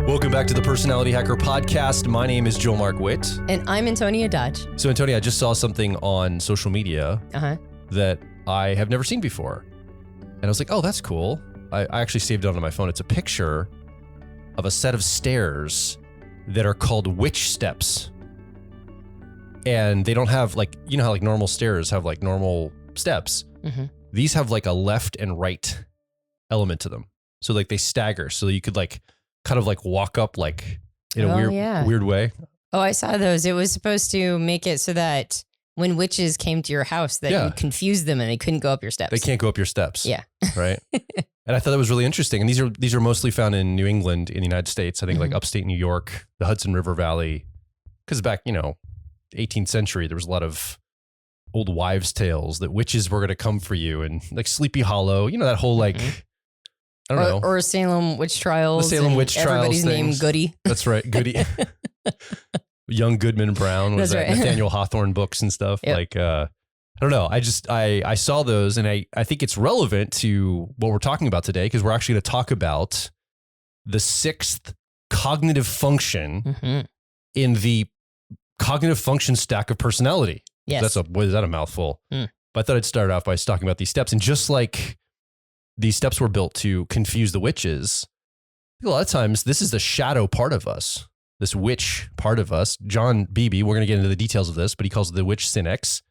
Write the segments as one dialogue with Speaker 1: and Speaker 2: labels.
Speaker 1: Welcome back to the Personality Hacker Podcast. My name is Joel Mark Witt.
Speaker 2: And I'm Antonia Dodge.
Speaker 1: So Antonia, I just saw something on social media that I have never seen before. And I was like, oh, that's cool. I actually saved it onto my phone. It's a picture of a set of stairs that are called witch steps. And they don't have like, you know how like normal stairs have like normal steps. Mm-hmm. These have like a left and right element to them. So like they stagger. So you could like kind of like walk up like in a weird way.
Speaker 2: Oh, I saw those. It was supposed to make it so that when witches came to your house that you confused them and they couldn't go up your steps.
Speaker 1: They can't go up your steps.
Speaker 2: Yeah.
Speaker 1: Right. And I thought that was really interesting. And these are mostly found in New England in the United States. I think like upstate New York, the Hudson River Valley, because back, 18th century, there was a lot of old wives' tales that witches were going to come for you, and like Sleepy Hollow, that whole like, I don't know.
Speaker 2: Or Salem witch trials.
Speaker 1: The Salem witch trials.
Speaker 2: Everybody's named Goody.
Speaker 1: That's right. Goody. Young Goodman Brown was that right. Nathaniel Hawthorne books and stuff. Yep. Like, I don't know. I saw those, and I think it's relevant to what we're talking about today, because we're actually going to talk about the sixth cognitive function in the cognitive function stack of personality.
Speaker 2: Yes.
Speaker 1: What is that, a mouthful? But I thought I'd start off by talking about these steps. And just like these steps were built to confuse the witches, a lot of times this is the shadow part of us, this witch part of us. John Beebe, we're going to get into the details of this, but he calls it the witch Senex.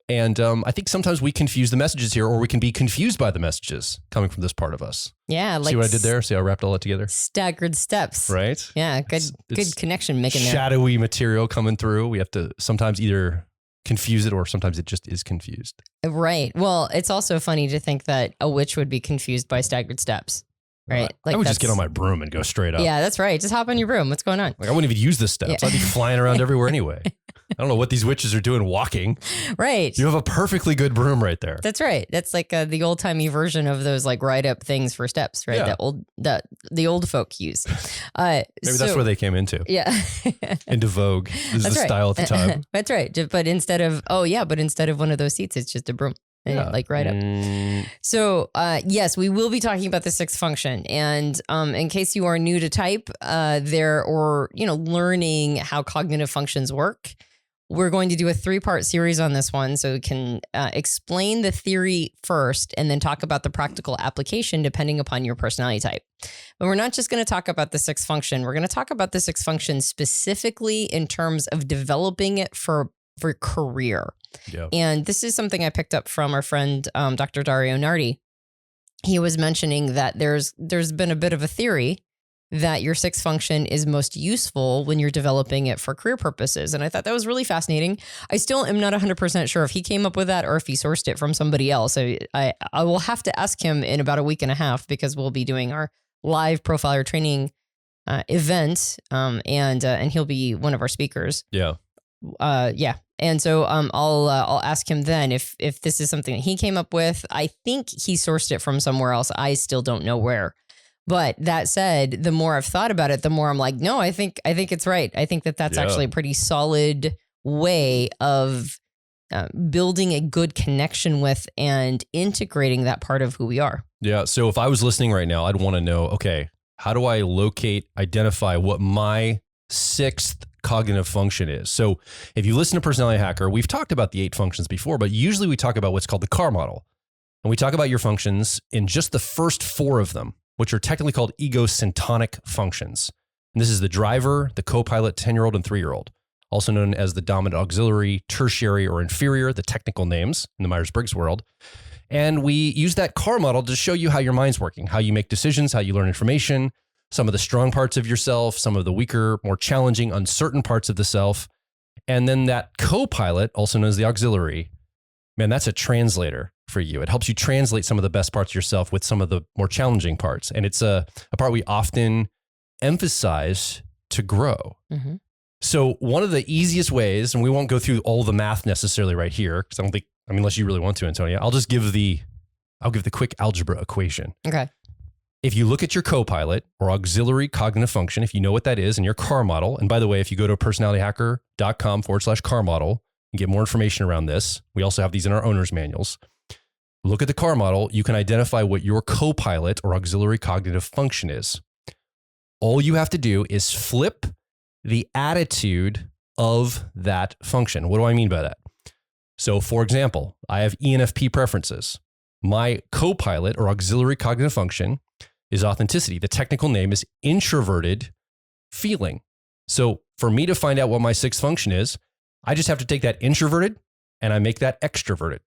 Speaker 1: And I think sometimes we confuse the messages here, or we can be confused by the messages coming from this part of us.
Speaker 2: Yeah.
Speaker 1: See what I did there? See how I wrapped all that together?
Speaker 2: Staggered steps.
Speaker 1: Right?
Speaker 2: Yeah. Good connection making there.
Speaker 1: Shadowy material coming through. We have to sometimes either confuse it, or sometimes it just is confused.
Speaker 2: Right. Well, it's also funny to think that a witch would be confused by staggered steps. Right.
Speaker 1: I would just get on my broom and go straight up.
Speaker 2: Yeah, that's right. Just hop on your broom. What's going on?
Speaker 1: Like I wouldn't even use the steps. Yeah. I'd be flying around everywhere anyway. I don't know what these witches are doing walking.
Speaker 2: Right.
Speaker 1: You have a perfectly good broom right there.
Speaker 2: That's right. That's like the old timey version of those like ride up things for steps, right?
Speaker 1: Yeah.
Speaker 2: That the old folk use.
Speaker 1: Maybe that's where they came into.
Speaker 2: Yeah.
Speaker 1: Into vogue. This is the style at the time.
Speaker 2: That's right. But instead of one of those seats, it's just a broom. Yeah. Like right up. So, yes, we will be talking about the sixth function. And in case you are new to type learning how cognitive functions work, we're going to do a 3-part series on this one. So we can explain the theory first and then talk about the practical application depending upon your personality type. But we're not just going to talk about the sixth function. We're going to talk about the sixth function specifically in terms of developing it for career. Yeah. And this is something I picked up from our friend, Dr. Dario Nardi. He was mentioning that there's been a bit of a theory that your sixth function is most useful when you're developing it for career purposes. And I thought that was really fascinating. I still am not 100% sure if he came up with that or if he sourced it from somebody else. I will have to ask him in about a week and a half, because we'll be doing our live profiler training event, and he'll be one of our speakers.
Speaker 1: Yeah.
Speaker 2: And so I'll ask him then if this is something that he came up with. I think he sourced it from somewhere else. I still don't know where. But that said, the more I've thought about it, the more I'm like, no, I think it's right. I think that's actually a pretty solid way of building a good connection with and integrating that part of who we are.
Speaker 1: Yeah. So if I was listening right now, I'd want to know, okay, how do I identify what my sixth cognitive function is? So if you listen to Personality Hacker, we've talked about the 8 functions before, but usually we talk about what's called the CAR model. And we talk about your functions in just the first 4 of them, which are technically called egosyntonic functions. And this is the driver, the co-pilot, 10-year-old and 3-year-old, also known as the dominant auxiliary, tertiary, or inferior, the technical names in the Myers-Briggs world. And we use that CAR model to show you how your mind's working, how you make decisions, how you learn information, some of the strong parts of yourself, some of the weaker, more challenging, uncertain parts of the self. And then that co-pilot, also known as the auxiliary, man, that's a translator for you. It helps you translate some of the best parts of yourself with some of the more challenging parts. And it's a part we often emphasize to grow. Mm-hmm. So one of the easiest ways, and we won't go through all the math necessarily right here, because I don't think, unless you really want to, Antonia, I'll give the quick algebra equation.
Speaker 2: Okay.
Speaker 1: If you look at your co-pilot or auxiliary cognitive function, if you know what that is, and your CAR model, and by the way, if you go to personalityhacker.com/CAR model and get more information around this, we also have these in our owner's manuals. Look at the CAR model, you can identify what your co-pilot or auxiliary cognitive function is. All you have to do is flip the attitude of that function. What do I mean by that? So for example, I have ENFP preferences. My co-pilot or auxiliary cognitive function is authenticity. The technical name is introverted feeling. So for me to find out what my sixth function is, I just have to take that introverted and I make that extroverted.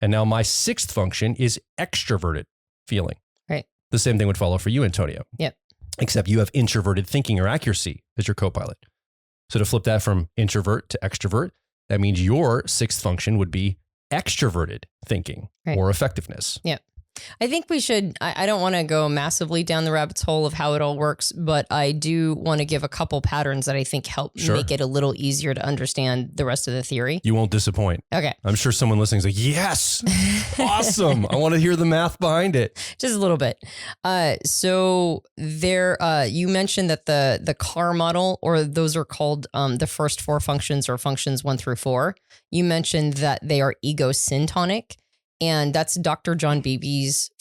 Speaker 1: And now my sixth function is extroverted feeling.
Speaker 2: Right.
Speaker 1: The same thing would follow for you, Antonia.
Speaker 2: Yep.
Speaker 1: Except you have introverted thinking or accuracy as your co-pilot. So to flip that from introvert to extrovert, that means your sixth function would be extroverted thinking or effectiveness.
Speaker 2: Yeah. I think we should, I don't want to go massively down the rabbit's hole of how it all works, but I do want to give a couple patterns that I think help make it a little easier to understand the rest of the theory.
Speaker 1: You won't disappoint.
Speaker 2: Okay.
Speaker 1: I'm sure someone listening is like, yes, awesome. I want to hear the math behind it.
Speaker 2: Just a little bit. So there, you mentioned that the CAR model, or those are called the first four functions or functions 1 through 4. You mentioned that they are egosyntonic. And that's Dr. John Beebe's,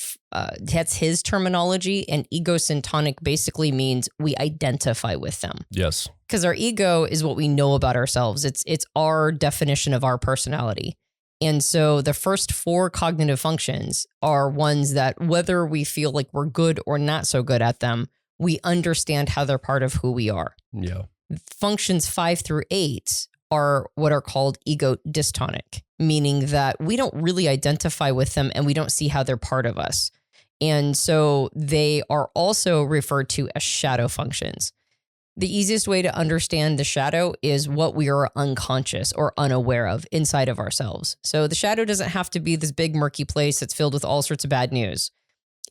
Speaker 2: that's his terminology. And egosyntonic basically means we identify with them.
Speaker 1: Yes.
Speaker 2: Because our ego is what we know about ourselves. It's our definition of our personality. And so the first 4 cognitive functions are ones that whether we feel like we're good or not so good at them, we understand how they're part of who we are.
Speaker 1: Yeah.
Speaker 2: Functions 5 through 8 are what are called ego dystonic, meaning that we don't really identify with them and we don't see how they're part of us. And so they are also referred to as shadow functions. The easiest way to understand the shadow is what we are unconscious or unaware of inside of ourselves. So the shadow doesn't have to be this big murky place that's filled with all sorts of bad news.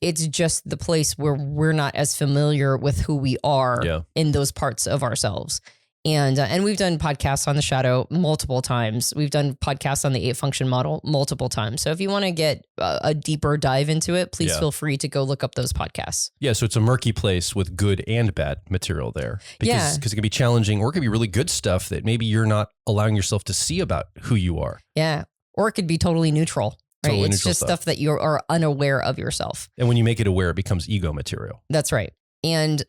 Speaker 2: It's just the place where we're not as familiar with who we are in those parts of ourselves. And we've done podcasts on the shadow multiple times. We've done podcasts on the 8 function model multiple times. So if you want to get a deeper dive into it, please feel free to go look up those podcasts. Yeah.
Speaker 1: So it's a murky place with good and bad material there. Because it can be challenging, or it could be really good stuff that maybe you're not allowing yourself to see about who you are.
Speaker 2: Yeah. Or it could be totally neutral. Right.
Speaker 1: Totally
Speaker 2: it's just stuff that you are unaware of yourself.
Speaker 1: And when you make it aware, it becomes ego material.
Speaker 2: That's right. And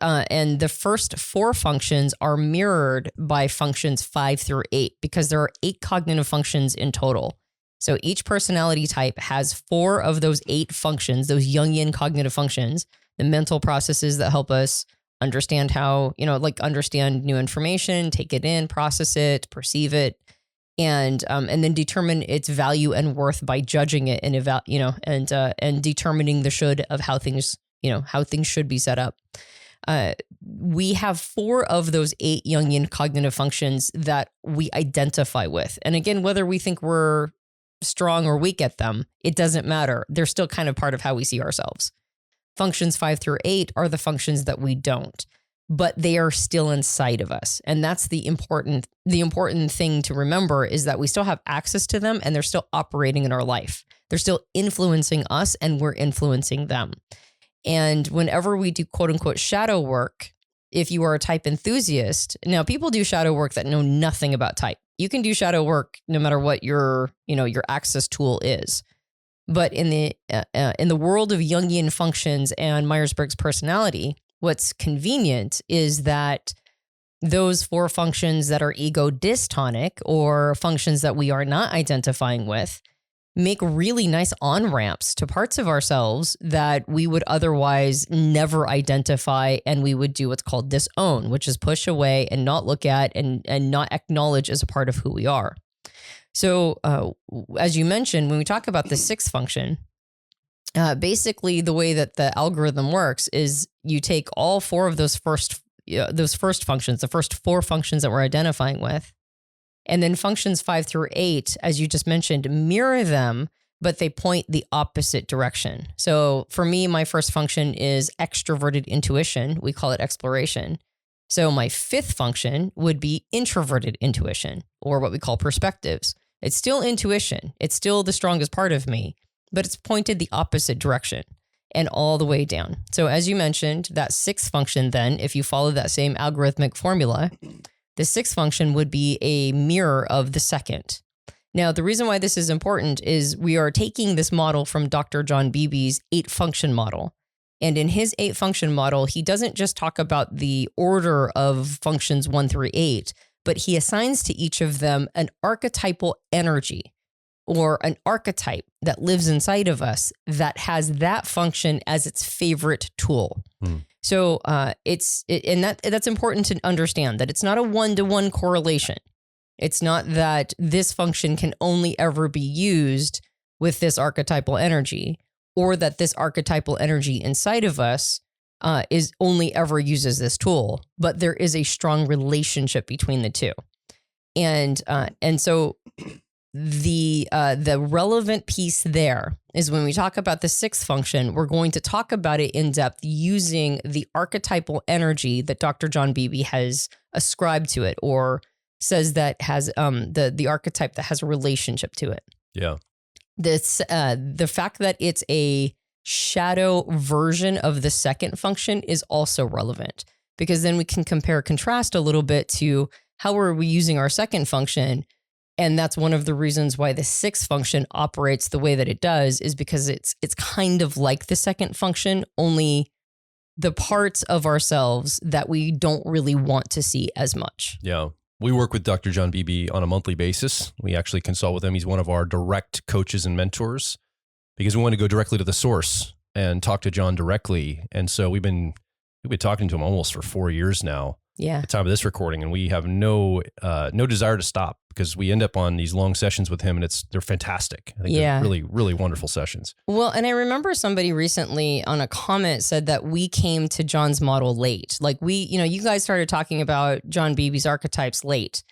Speaker 2: the first 4 functions are mirrored by functions 5 through 8 because there are 8 cognitive functions in total. So each personality type has 4 of those 8 functions, those Jungian cognitive functions, the mental processes that help us understand how, understand new information, take it in, process it, perceive it, and then determine its value and worth by judging it and and determining the should of how things should be set up. We have 4 of those 8 Jungian cognitive functions that we identify with. And again, whether we think we're strong or weak at them, it doesn't matter. They're still kind of part of how we see ourselves. Functions 5 through 8 are the functions that we don't, but they are still inside of us. And that's the important thing to remember is that we still have access to them and they're still operating in our life. They're still influencing us and we're influencing them. And whenever we do quote unquote shadow work, if you are a type enthusiast, now people do shadow work that know nothing about type. You can do shadow work no matter what your access tool is. But in the world of Jungian functions and Myers-Briggs personality, what's convenient is that those 4 functions that are ego dystonic or functions that we are not identifying with make really nice on-ramps to parts of ourselves that we would otherwise never identify, and we would do what's called disown, which is push away and not look at and not acknowledge as a part of who we are. So as you mentioned, when we talk about the 6th function, basically the way that the algorithm works is you take all 4 of those first functions, the first 4 functions that we're identifying with, and then functions 5 through 8, as you just mentioned, mirror them, but they point the opposite direction. So for me, my first function is extroverted intuition. We call it exploration. So my 5th function would be introverted intuition, or what we call perspectives. It's still intuition. It's still the strongest part of me, but it's pointed the opposite direction and all the way down. So as you mentioned, that 6th function then, if you follow that same algorithmic formula, the 6th function would be a mirror of the 2nd. Now, the reason why this is important is we are taking this model from Dr. John Beebe's 8 function model. And in his 8-function model, he doesn't just talk about the order of functions 1 through 8, but he assigns to each of them an archetypal energy or an archetype that lives inside of us that has that function as its favorite tool. So that's important to understand, that it's not a 1-to-1 correlation. It's not that this function can only ever be used with this archetypal energy, or that this archetypal energy inside of us is only ever uses this tool, but there is a strong relationship between the two. And so the relevant piece there is when we talk about the 6th function, we're going to talk about it in depth using the archetypal energy that Dr. John Beebe has ascribed to it, or says that has the archetype that has a relationship to it.
Speaker 1: Yeah.
Speaker 2: The fact that it's a shadow version of the 2nd function is also relevant, because then we can compare contrast a little bit to how are we using our 2nd function. And that's one of the reasons why the 6th function operates the way that it does, is because it's kind of like the 2nd function, only the parts of ourselves that we don't really want to see as much.
Speaker 1: Yeah. We work with Dr. John Beebe on a monthly basis. We actually consult with him. He's one of our direct coaches and mentors, because we want to go directly to the source and talk to John directly. And so we've been talking to him almost for 4 years now.
Speaker 2: Yeah.
Speaker 1: At the time of this recording, and we have no desire to stop, because we end up on these long sessions with him, and they're fantastic. I think they're really, really wonderful sessions.
Speaker 2: Well, and I remember somebody recently on a comment said that we came to John's model late. Like you guys started talking about John Beebe's archetypes late.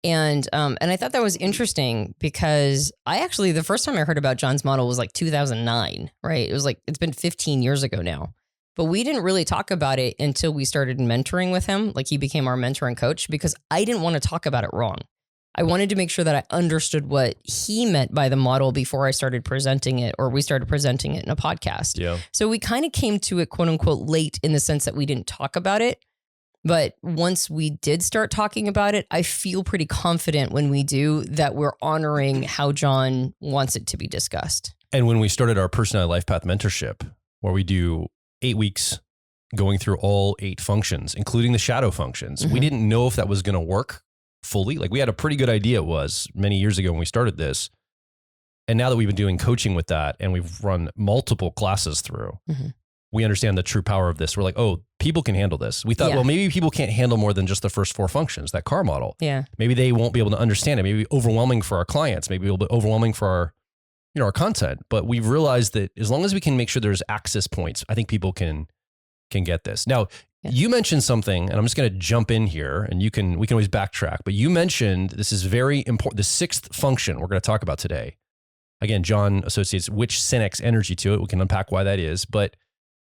Speaker 2: And I thought that was interesting, because the first time I heard about John's model was like 2009, right? It was like, it's been 15 years ago now. But we didn't really talk about it until we started mentoring with him. Like, he became our mentor and coach, because I didn't want to talk about it wrong. I wanted to make sure that I understood what he meant by the model before I started presenting it, or we started presenting it in a podcast.
Speaker 1: Yeah.
Speaker 2: So we kind of came to it, quote unquote, late, in the sense that we didn't talk about it. But once we did start talking about it, I feel pretty confident when we do that we're honoring how John wants it to be discussed.
Speaker 1: And when we started our personality life path mentorship, where we do 8 weeks going through all 8 functions, including the shadow functions, we didn't know if that was going to work fully. Like, we had a pretty good idea it was many years ago when we started this. And now that we've been doing coaching with that, and we've run multiple classes through, we understand the true power of this. We're like, oh, people can handle this. We thought, well, maybe people can't handle more than just the first 4 functions, that car model.
Speaker 2: Yeah.
Speaker 1: Maybe they won't be able to understand it. Maybe it'll be overwhelming for our clients. Maybe it'll be overwhelming for our content. But we've realized that as long as we can make sure there's access points, I think people can get this. Now, you mentioned something, and I'm just going to jump in here, and we can always backtrack, but you mentioned, this is very important, the 6th function we're going to talk about today. Again, John associates which Senex energy to it. We can unpack why that is. But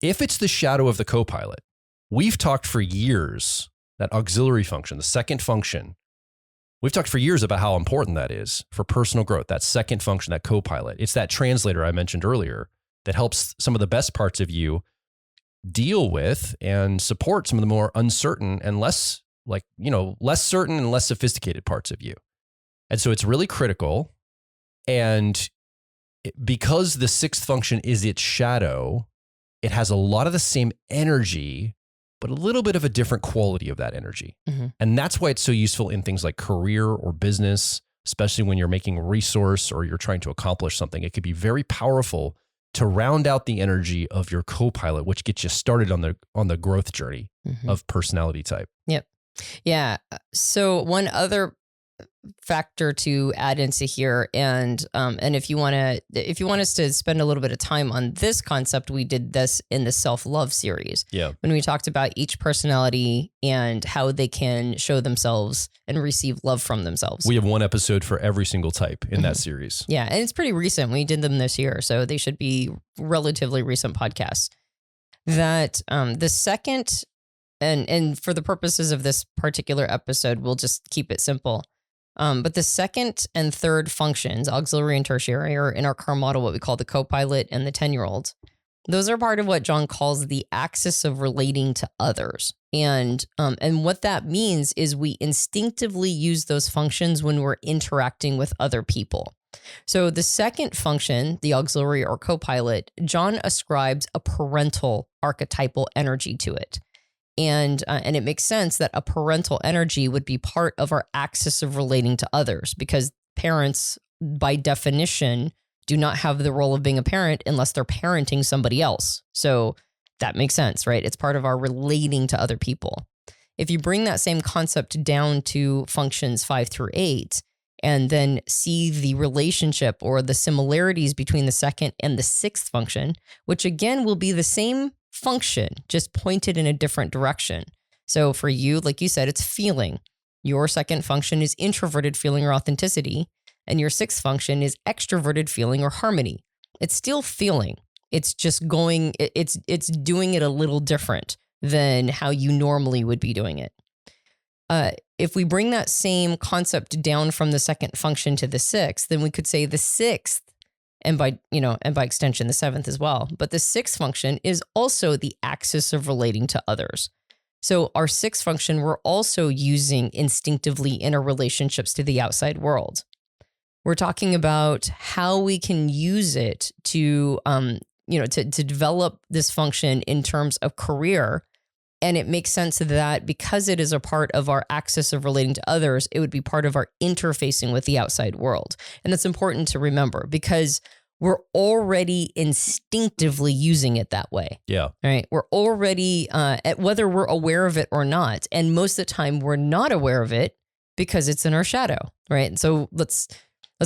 Speaker 1: if it's the shadow of the co-pilot, we've talked for years, that auxiliary function, the 2nd function, we've talked for years about how important that is for personal growth, that 2nd function, that co-pilot. It's that translator I mentioned earlier that helps some of the best parts of you deal with and support some of the more uncertain and less certain and less sophisticated parts of you. And so it's really critical. And because the 6th function is its shadow, it has a lot of the same energy, but a little bit of a different quality of that energy. And that's why it's so useful in things like career or business, especially when you're making a resource or you're trying to accomplish something. It could be very powerful to round out the energy of your co-pilot, which gets you started on the growth journey of personality type.
Speaker 2: Yep. Yeah. So one other factor to add into here, and if you want us to spend a little bit of time on this concept, we did this in the self-love series.
Speaker 1: Yeah.
Speaker 2: When we talked about each personality and how they can show themselves and receive love from themselves.
Speaker 1: We have one episode for every single type in that series.
Speaker 2: Yeah. And it's pretty recent. We did them this year, so they should be relatively recent podcasts. That the second, and for the purposes of this particular episode, we'll just keep it simple. But the 2nd and 3rd functions, auxiliary and tertiary, are in our car model what we call the co-pilot and the 10-year-old. Those are part of what John calls the axis of relating to others. And what that means is we instinctively use those functions when we're interacting with other people. So the second function, the auxiliary or co-pilot, John ascribes a parental archetypal energy to it. And it makes sense that a parental energy would be part of our axis of relating to others, because parents, by definition, do not have the role of being a parent unless they're parenting somebody else. So that makes sense, right? It's part of our relating to other people. If you bring that same concept down to functions 5 through 8, and then see the relationship or the similarities between the second and the sixth function, which again will be the same function, just pointed in a different direction. So for you, like you said, it's feeling. Your second function is introverted feeling or authenticity, and your sixth function is extroverted feeling or harmony. It's still feeling. It's just going, it's doing it a little different than how you normally would be doing it. If we bring that same concept down from the second function to the sixth, then we could say the sixth, and by extension, the seventh as well. But the sixth function is also the axis of relating to others. So our sixth function, we're also using instinctively in our relationships to the outside world. We're talking about how we can use it to develop this function in terms of career. And it makes sense that because it is a part of our axis of relating to others, it would be part of our interfacing with the outside world. And that's important to remember because we're already instinctively using it that way.
Speaker 1: Yeah.
Speaker 2: Right. We're already, whether we're aware of it or not. And most of the time we're not aware of it because it's in our shadow. Right. So let's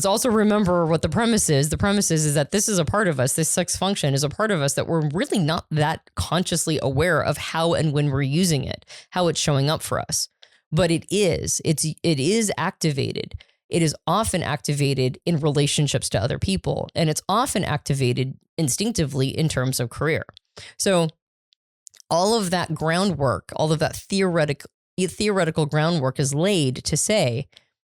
Speaker 2: also remember what the premise is. The premise is that this is a part of us. This sixth function is a part of us that we're really not that consciously aware of how and when we're using it, how it's showing up for us. But it is activated. It is often activated in relationships to other people, and it's often activated instinctively in terms of career. So all of that groundwork, all of that theoretical groundwork is laid to say,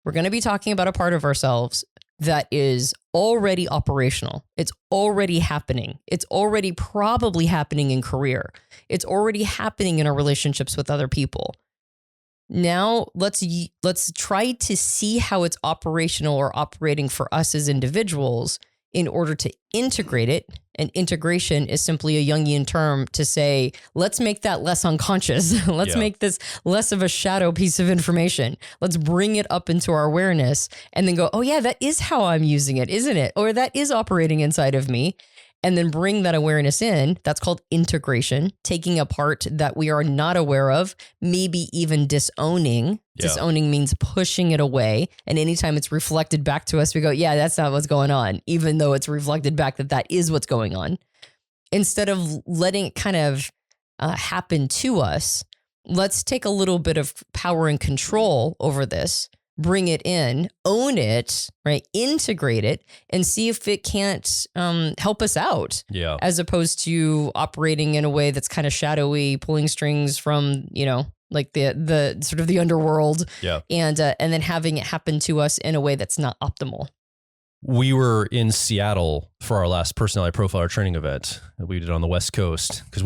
Speaker 2: we're going to be talking about a part of ourselves that is already operational. It's already happening. It's already probably happening in career. It's already happening in our relationships with other people. Now let's try to see how it's operational or operating for us as individuals in order to integrate it. And integration is simply a Jungian term to say, let's make that less unconscious. Let's make this less of a shadow piece of information. Let's bring it up into our awareness and then go, oh yeah, that is how I'm using it, isn't it? Or that is operating inside of me. And then bring that awareness in. That's called integration, taking a part that we are not aware of, maybe even disowning. Yeah. Disowning means pushing it away. And anytime it's reflected back to us, we go, yeah, that's not what's going on, even though it's reflected back that is what's going on. Instead of letting it kind of happen to us, let's take a little bit of power and control over this. Bring it in, own it, right? Integrate it and see if it can't help us out. Yeah. As opposed to operating in a way that's kind of shadowy, pulling strings from, like the sort of the underworld. Yeah. And then having it happen to us in a way that's not optimal.
Speaker 1: We were in Seattle for our last personality profiler training event that we did on the West Coast because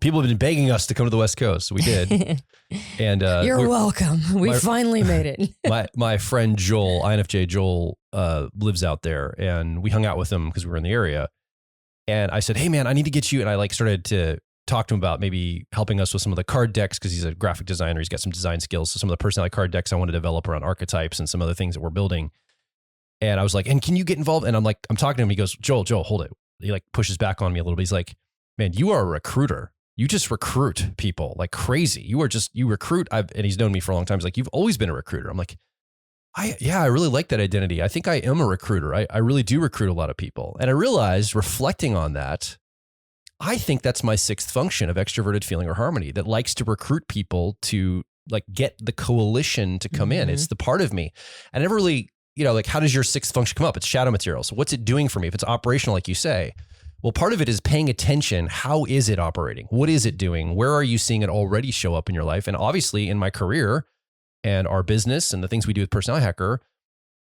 Speaker 1: people have been begging us to come to the West Coast. So we did. And
Speaker 2: you're welcome. We finally made it.
Speaker 1: my friend Joel, INFJ Joel, lives out there, and we hung out with him because we were in the area. And I said, hey man, I need to get you. And I started to talk to him about maybe helping us with some of the card decks because he's a graphic designer. He's got some design skills. So some of the personality card decks I want to develop around archetypes and some other things that we're building. And I was like, and can you get involved? And I'm talking to him. He goes, Joel, hold it. He pushes back on me a little bit. He's like, man, you are a recruiter. You just recruit people like crazy. You recruit. And he's known me for a long time. He's like, you've always been a recruiter. I'm like, I really like that identity. I think I am a recruiter. I really do recruit a lot of people. And I realized reflecting on that, I think that's my sixth function of extroverted feeling or harmony that likes to recruit people to get the coalition to come in. It's the part of me. I never really, how does your sixth function come up? It's shadow material. So what's it doing for me? If it's operational, like you say, well, part of it is paying attention. How is it operating? What is it doing? Where are you seeing it already show up in your life? And obviously in my career and our business and the things we do with Personality Hacker,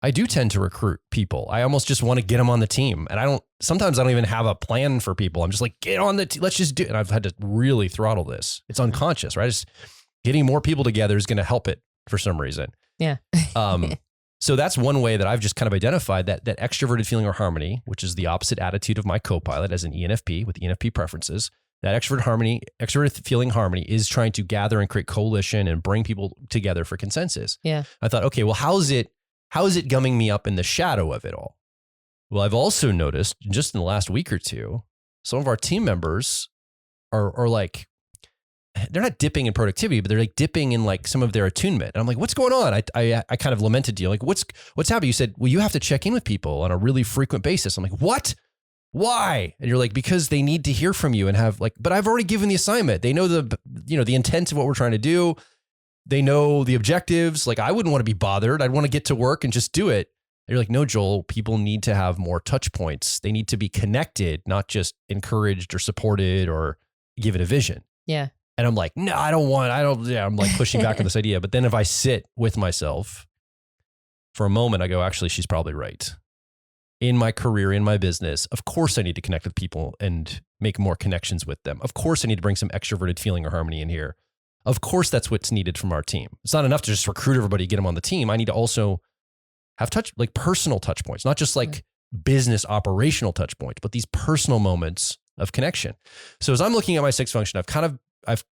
Speaker 1: I do tend to recruit people. I almost just want to get them on the team. And sometimes I don't even have a plan for people. I'm just like, get on the team. Let's just do it. And I've had to really throttle this. It's unconscious, right? Just getting more people together is going to help it for some reason.
Speaker 2: Yeah.
Speaker 1: So that's one way that I've just kind of identified that extroverted feeling or harmony, which is the opposite attitude of my co-pilot as an ENFP with ENFP preferences. That extroverted feeling harmony is trying to gather and create coalition and bring people together for consensus.
Speaker 2: Yeah.
Speaker 1: I thought, okay, well, how is it gumming me up in the shadow of it all? Well, I've also noticed just in the last week or two, some of our team members are like, they're not dipping in productivity, but they're like dipping in like some of their attunement. And I'm like, what's going on? I kind of lamented to you, like, what's happening? You said, well, you have to check in with people on a really frequent basis. I'm like, what? Why? And you're like, because they need to hear from you and have like, but I've already given the assignment. They know the intent of what we're trying to do. They know the objectives. Like, I wouldn't want to be bothered. I'd want to get to work and just do it. And you're like, no, Joel, people need to have more touch points. They need to be connected, not just encouraged or supported or given a vision.
Speaker 2: Yeah.
Speaker 1: And I'm like, no, I'm like pushing back on this idea. But then if I sit with myself for a moment, I go, actually, she's probably right. In my career, in my business, of course I need to connect with people and make more connections with them. Of course I need to bring some extroverted feeling or harmony in here. Of course that's what's needed from our team. It's not enough to just recruit everybody, get them on the team. I need to also have personal touch points, not just like business operational touch points, but these personal moments of connection. So as I'm looking at my sixth function, I've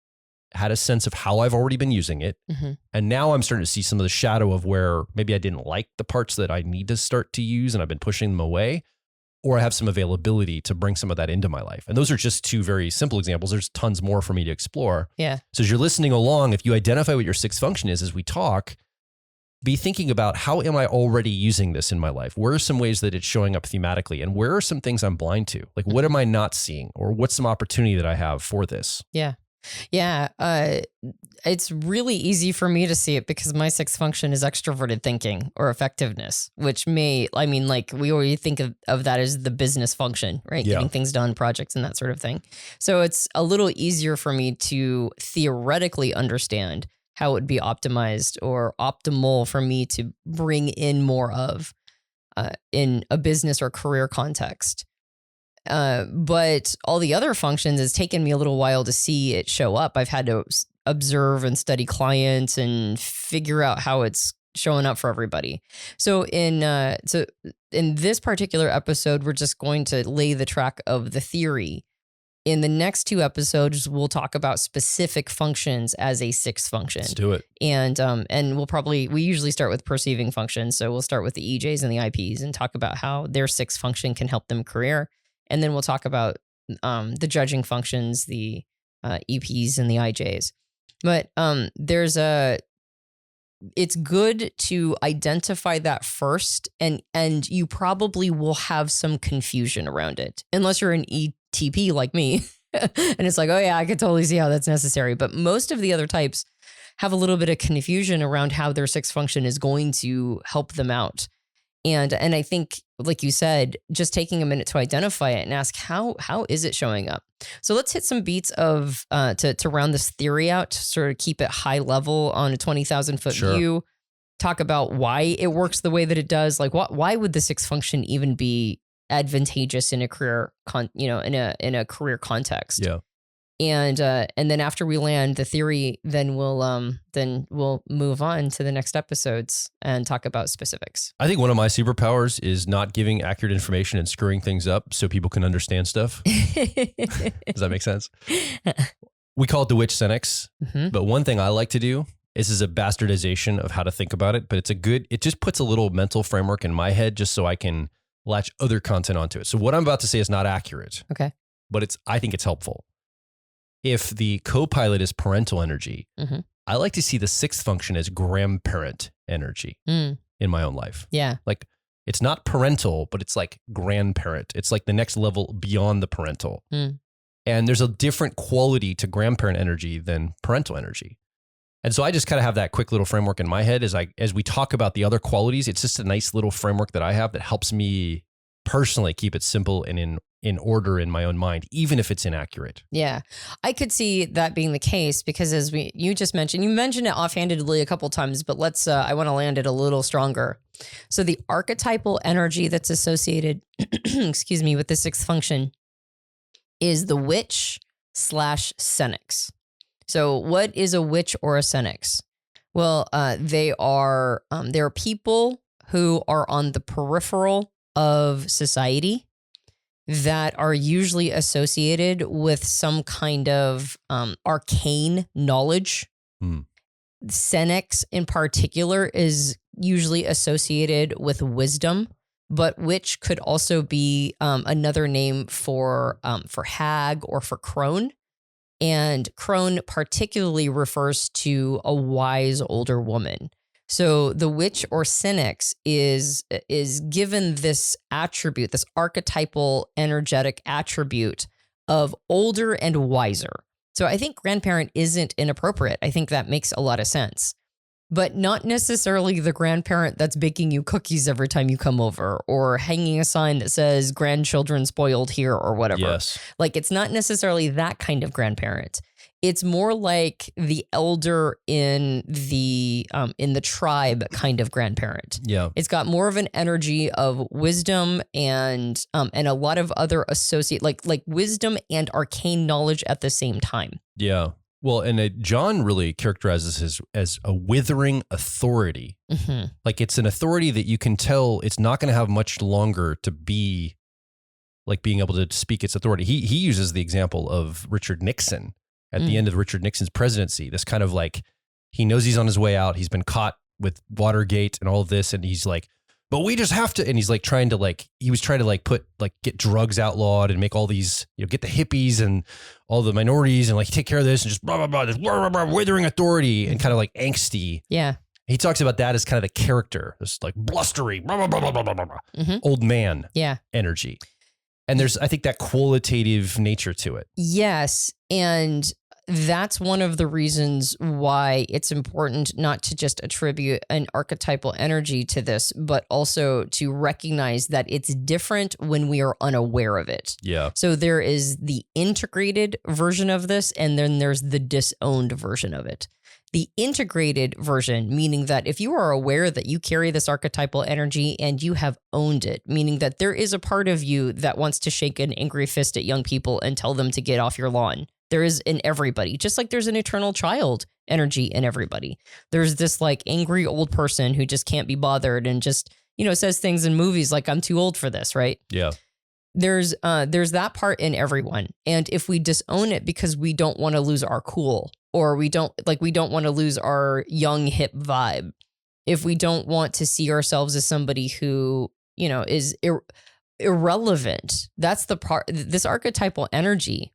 Speaker 1: had a sense of how I've already been using it. Mm-hmm. And now I'm starting to see some of the shadow of where maybe I didn't like the parts that I need to start to use and I've been pushing them away, or I have some availability to bring some of that into my life. And those are just two very simple examples. There's tons more for me to explore.
Speaker 2: Yeah.
Speaker 1: So as you're listening along, if you identify what your sixth function is as we talk, be thinking about how am I already using this in my life? Where are some ways that it's showing up thematically? And where are some things I'm blind to? Like, what am I not seeing? Or what's some opportunity that I have for this?
Speaker 2: Yeah. Yeah. It's really easy for me to see it because my sixth function is extroverted thinking or effectiveness, which we always think of that as the business function, right?
Speaker 1: Yeah.
Speaker 2: Getting things done, projects and that sort of thing. So it's a little easier for me to theoretically understand how it would be optimized or optimal for me to bring in more of in a business or career context. But all the other functions, it's taken me a little while to see it show up. I've had to observe and study clients and figure out how it's showing up for everybody. So in this particular episode, we're just going to lay the track of the theory. In the next two episodes, we'll talk about specific functions as a sixth function.
Speaker 1: Let's do it.
Speaker 2: And we usually start with perceiving functions. So we'll start with the EJs and the IPs and talk about how their sixth function can help them career. And then we'll talk about the judging functions, the EPs and the IJs. But it's good to identify that first, and you probably will have some confusion around it, unless you're an ETP like me. And it's like, oh yeah, I could totally see how that's necessary. But most of the other types have a little bit of confusion around how their sixth function is going to help them out. And I think, like you said, just taking a minute to identify it and ask, how is it showing up? So let's hit some beats of to round this theory out, to sort of keep it high level on a 20,000 foot view. Talk about why it works the way that it does. Like, why would the sixth function even be advantageous in a career in a career context?
Speaker 1: Yeah.
Speaker 2: And then after we land the theory, then we'll move on to the next episodes and talk about specifics.
Speaker 1: I think one of my superpowers is not giving accurate information and screwing things up so people can understand stuff. Does that make sense? We call it the witch Senex, but one thing I like to do, this is a bastardization of how to think about it, but it just puts a little mental framework in my head just so I can latch other content onto it. So what I'm about to say is not accurate.
Speaker 2: Okay.
Speaker 1: But I think it's helpful. If the co-pilot is parental energy, I like to see the sixth function as grandparent energy in my own life.
Speaker 2: Yeah.
Speaker 1: Like, it's not parental, but it's like grandparent. It's like the next level beyond the parental. And there's a different quality to grandparent energy than parental energy. And so I just kind of have that quick little framework in my head as we talk about the other qualities. It's just a nice little framework that I have that helps me personally keep it simple and in order in my own mind, even if it's inaccurate.
Speaker 2: Yeah, I could see that being the case because you mentioned it offhandedly a couple times, but I want to land it a little stronger. So the archetypal energy that's associated, excuse me, with the sixth function is the witch / Senex. So what is a witch or a Senex? Well, they are people who are on the peripheral of society that are usually associated with some kind of arcane knowledge. Senex in particular is usually associated with wisdom, but which could also be another name for hag or for crone. And crone particularly refers to a wise older woman. So the witch or Senex is given this attribute, this archetypal energetic attribute of older and wiser. So I think grandparent isn't inappropriate. I think that makes a lot of sense. But not necessarily the grandparent that's baking you cookies every time you come over or hanging a sign that says grandchildren spoiled here or whatever.
Speaker 1: Yes.
Speaker 2: Like, it's not necessarily that kind of grandparent. It's more like the elder in the tribe kind of grandparent.
Speaker 1: Yeah.
Speaker 2: It's got more of an energy of wisdom and a lot of other associate like wisdom and arcane knowledge at the same time.
Speaker 1: Yeah. Well, and John really characterizes this as a withering authority.
Speaker 2: Mm-hmm.
Speaker 1: Like, it's an authority that you can tell it's not going to have much longer to be like being able to speak its authority. He uses the example of Richard Nixon at the end of Richard Nixon's presidency. This kind of like, he knows he's on his way out. He's been caught with Watergate and all of this. And he's like, but we just have to. And he's like trying to get drugs outlawed and make all these, get the hippies and all the minorities and like take care of this and just blah, blah, blah, this withering authority and kind of like angsty.
Speaker 2: Yeah.
Speaker 1: He talks about that as kind of the character, this like blustery, blah, blah, blah, blah, blah, blah, blah, old man energy. And there's, I think, that qualitative nature to it.
Speaker 2: Yes. And that's one of the reasons why it's important not to just attribute an archetypal energy to this, but also to recognize that it's different when we are unaware of it.
Speaker 1: Yeah.
Speaker 2: So there is the integrated version of this, and then there's the disowned version of it. The integrated version, meaning that if you are aware that you carry this archetypal energy and you have owned it, meaning that there is a part of you that wants to shake an angry fist at young people and tell them to get off your lawn. There is in everybody, just like there's an eternal child energy in everybody. There's this like angry old person who just can't be bothered and just, says things in movies like, I'm too old for this, right?
Speaker 1: Yeah.
Speaker 2: There's that part in everyone. And if we disown it because we don't want to lose our cool, or we don't want to lose our young hip vibe, if we don't want to see ourselves as somebody who, is irrelevant, that's the part, this archetypal energy.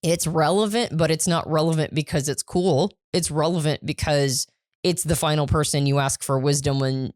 Speaker 2: It's relevant, but it's not relevant because it's cool. It's relevant because it's the final person you ask for wisdom when,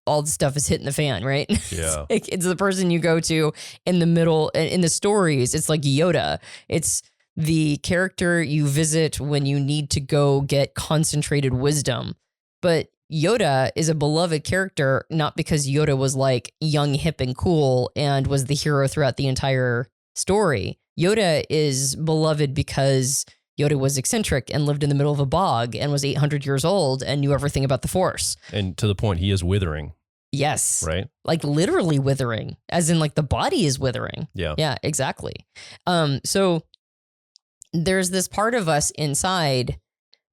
Speaker 2: all the stuff is hitting the fan, right?
Speaker 1: Yeah.
Speaker 2: It's the person you go to in the middle, in the stories. It's like Yoda. It's the character you visit when you need to go get concentrated wisdom. But Yoda is a beloved character, not because Yoda was like young, hip, and cool and was the hero throughout the entire story. Yoda is beloved because Yoda was eccentric and lived in the middle of a bog and was 800 years old and knew everything about the Force.
Speaker 1: And to the point, he is withering.
Speaker 2: Yes.
Speaker 1: Right.
Speaker 2: Like literally withering, as in like the body is withering.
Speaker 1: Yeah.
Speaker 2: Yeah, exactly. So there's this part of us inside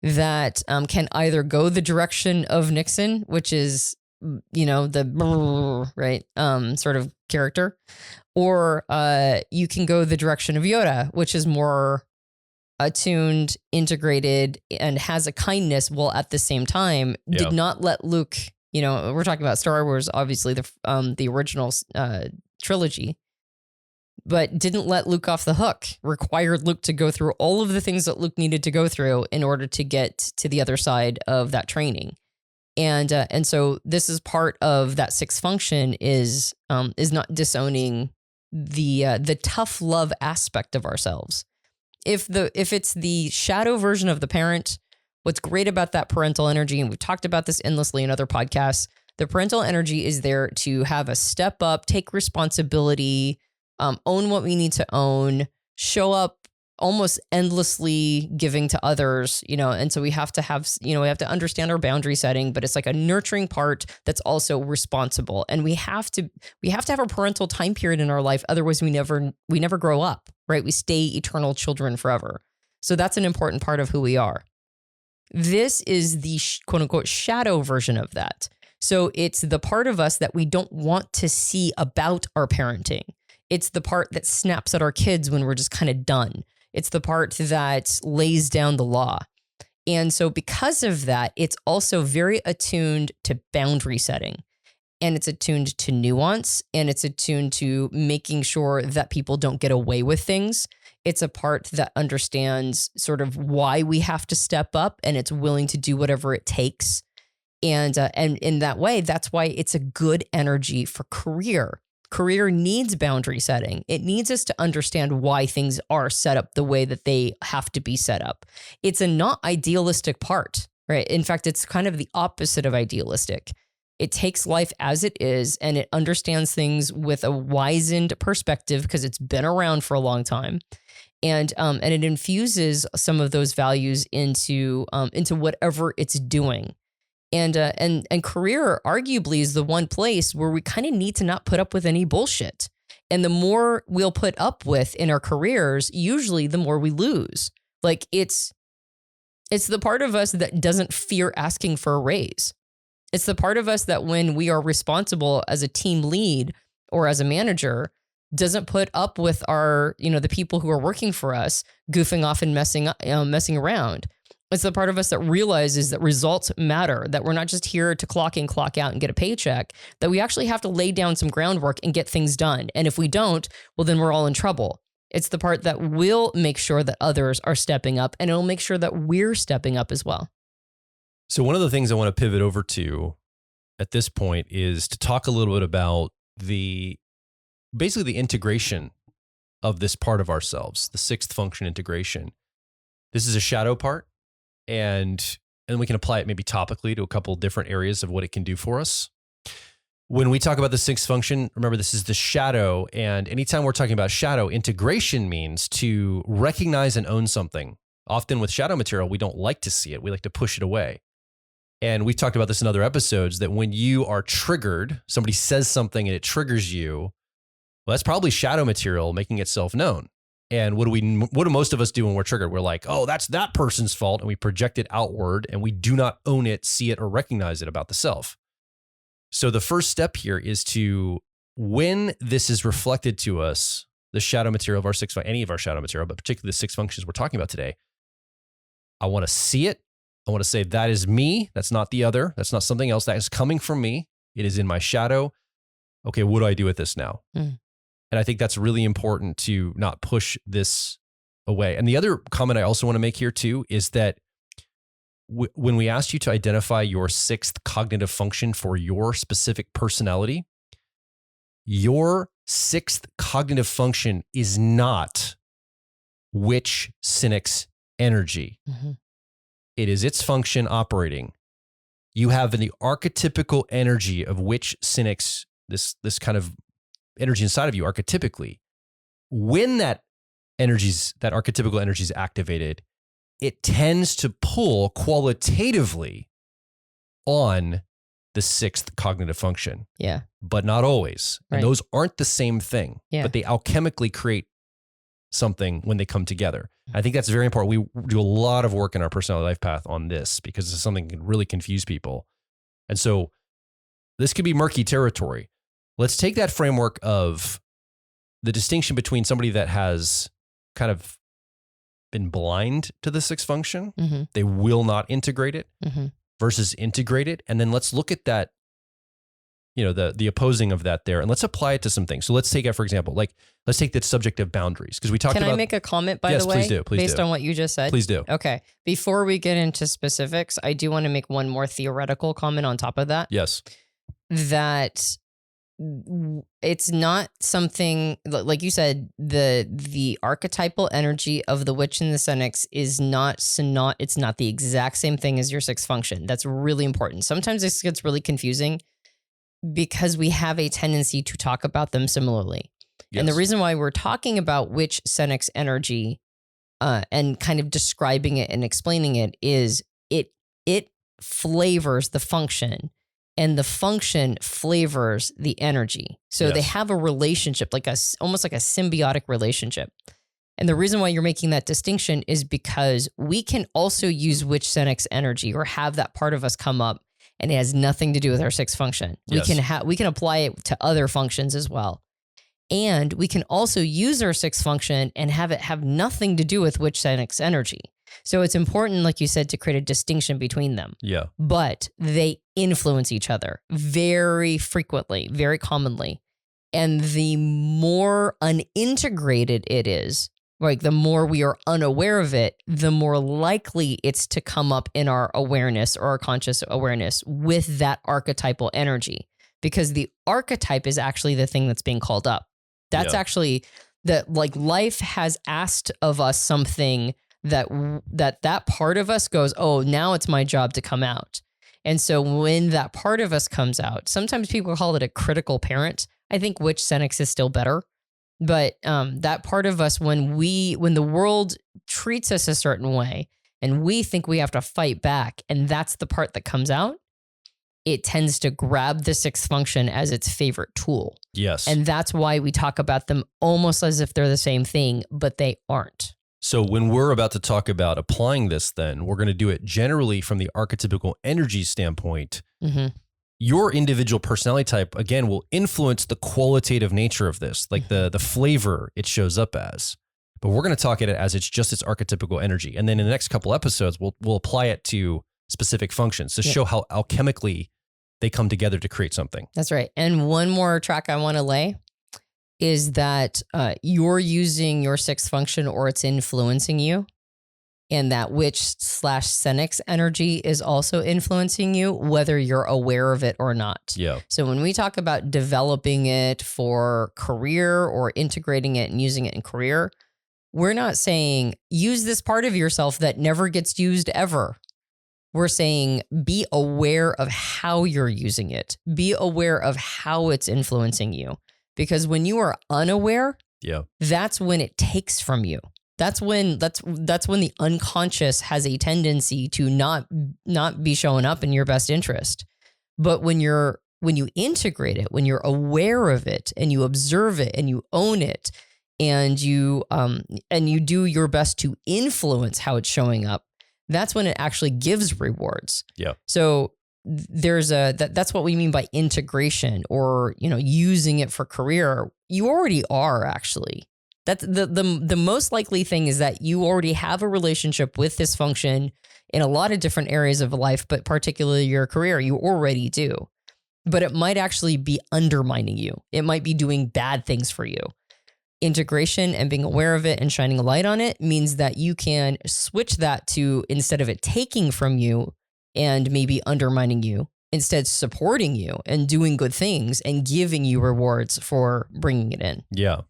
Speaker 2: that can either go the direction of Nixon, which is, the right sort of character, or you can go the direction of Yoda, which is more attuned, integrated, and has a kindness while at the same time did not let Luke, we're talking about Star Wars, obviously the original trilogy, but didn't let Luke off the hook, required Luke to go through all of the things that Luke needed to go through in order to get to the other side of that training. And so this is part of that sixth function is not disowning the tough love aspect of ourselves. If it's the shadow version of the parent, what's great about that parental energy, and we've talked about this endlessly in other podcasts, the parental energy is there to have a step up, take responsibility, own what we need to own, show up almost endlessly giving to others, and so we have to have, we have to understand our boundary setting, but it's like a nurturing part that's also responsible. And we have to have a parental time period in our life. Otherwise we never grow up, right? We stay eternal children forever. So that's an important part of who we are. This is the quote unquote shadow version of that. So it's the part of us that we don't want to see about our parenting. It's the part that snaps at our kids when we're just kind of done. It's the part that lays down the law. And so because of that, it's also very attuned to boundary setting. And it's attuned to nuance, and it's attuned to making sure that people don't get away with things. It's a part that understands sort of why we have to step up, and it's willing to do whatever it takes. And in that way, that's why it's a good energy for career. Career needs boundary setting. It needs us to understand why things are set up the way that they have to be set up. It's a not idealistic part, right? In fact, it's kind of the opposite of idealistic. It takes life as it is, and it understands things with a wizened perspective because it's been around for a long time. And it infuses some of those values into whatever it's doing. And career arguably is the one place where we kind of need to not put up with any bullshit. And the more we'll put up with in our careers, usually the more we lose. Like it's the part of us that doesn't fear asking for a raise. It's the part of us that when we are responsible as a team lead or as a manager doesn't put up with our, the people who are working for us goofing off and messing around. It's the part of us that realizes that results matter, that we're not just here to clock in, clock out and get a paycheck, that we actually have to lay down some groundwork and get things done. And if we don't, well, then we're all in trouble. It's the part that will make sure that others are stepping up, and it'll make sure that we're stepping up as well.
Speaker 1: So one of the things I want to pivot over to at this point is to talk a little bit about basically the integration of this part of ourselves, the sixth function integration. This is a shadow part, and we can apply it maybe topically to a couple different areas of what it can do for us. When we talk about the sixth function, remember this is the shadow, and anytime we're talking about shadow, integration means to recognize and own something. Often with shadow material, we don't like to see it. We like to push it away. And we've talked about this in other episodes that when you are triggered, somebody says something and it triggers you, well, that's probably shadow material making itself known. And what do most of us do when we're triggered? We're like, oh, that's that person's fault. And we project it outward and we do not own it, see it, or recognize it about the self. So the first step here is to, when this is reflected to us, the shadow material of our any of our shadow material, but particularly the six functions we're talking about today, I want to see it. I want to say that is me. That's not the other. That's not something else. That is coming from me. It is in my shadow. Okay, what do I do with this now? And I think that's really important to not push this away. And the other comment I also want to make here too is that when we asked you to identify your sixth cognitive function for your specific personality, your sixth cognitive function is not which Senex energy. Mm-hmm. It is its function operating. You have the archetypical energy of which Senex, this kind of energy inside of you archetypically. When that archetypical energy is activated, it tends to pull qualitatively on the sixth cognitive function. Yeah. But not always. Right. And those aren't the same thing. Yeah. But they alchemically create something when they come together. I think that's very important. We do a lot of work in our personality life path on this because it's something that can really confuse people. And so this could be murky territory. Let's take that framework of the distinction between somebody that has kind of been blind to the sixth function, mm-hmm. they will not integrate it, mm-hmm. versus integrate it. And then let's look at that, the opposing of that there, and let's apply it to some things. So let's take it, for example, let's take the subject of boundaries, because we talked about. Can I
Speaker 2: make a comment, by the way?
Speaker 1: Yes, please do.
Speaker 2: Based on what you just said?
Speaker 1: Please do.
Speaker 2: Okay. Before we get into specifics, I do want to make one more theoretical comment on top of that.
Speaker 1: Yes.
Speaker 2: That it's not something, like you said, the archetypal energy of the witch and the Senex is it's not the exact same thing as your sixth function. That's really important. Sometimes this gets really confusing because we have a tendency to talk about them similarly. Yes. And the reason why we're talking about which Senex energy and kind of describing it and explaining it is it flavors the function, and the function flavors the energy. So yes. They have a relationship, almost like a symbiotic relationship. And the reason why you're making that distinction is because we can also use witch Senex energy or have that part of us come up and it has nothing to do with our sixth function.
Speaker 1: Yes.
Speaker 2: We can apply it to other functions as well. And we can also use our sixth function and have it have nothing to do with which Senex energy. So it's important, like you said, to create a distinction between them.
Speaker 1: Yeah.
Speaker 2: But they influence each other very frequently, very commonly. And the more unintegrated it is, like the more we are unaware of it, the more likely it's to come up in our awareness or our conscious awareness with that archetypal energy. Because the archetype is actually the thing that's being called up. That's actually that, like, life has asked of us something that part of us goes, oh, now it's my job to come out. And so when that part of us comes out, sometimes people call it a critical parent. I think which Senex is still better. But that part of us, when the world treats us a certain way and we think we have to fight back, and that's the part that comes out, it tends to grab the sixth function as its favorite tool.
Speaker 1: Yes.
Speaker 2: And that's why we talk about them almost as if they're the same thing, but they aren't.
Speaker 1: So when we're about to talk about applying this, then we're going to do it generally from the archetypical energy standpoint.
Speaker 2: Mm-hmm.
Speaker 1: Your individual personality type, again, will influence the qualitative nature of this, like the flavor it shows up as. But we're going to talk at it as it's just its archetypical energy. And then in the next couple episodes, we'll apply it to specific functions to show how alchemically they come together to create something.
Speaker 2: That's right. And one more track I want to lay is that you're using your sixth function or it's influencing you. And that witch/Senex energy is also influencing you, whether you're aware of it or not.
Speaker 1: Yeah.
Speaker 2: So when we talk about developing it for career or integrating it and using it in career, we're not saying use this part of yourself that never gets used ever. We're saying be aware of how you're using it. Be aware of how it's influencing you. Because when you are unaware, that's when it takes from you. That's when the unconscious has a tendency to not be showing up in your best interest. But when you integrate it, when you're aware of it and you observe it and you own it and you do your best to influence how it's showing up, that's when it actually gives rewards. Yeah. So that's what we mean by integration, or using it for career. You already are actually. That's the most likely thing is that you already have a relationship with this function in a lot of different areas of life, but particularly your career, you already do. But it might actually be undermining you. It might be doing bad things for you. Integration and being aware of it and shining a light on it means that you can switch that to, instead of it taking from you and maybe undermining you, instead supporting you and doing good things and giving you rewards for bringing it in. Yeah.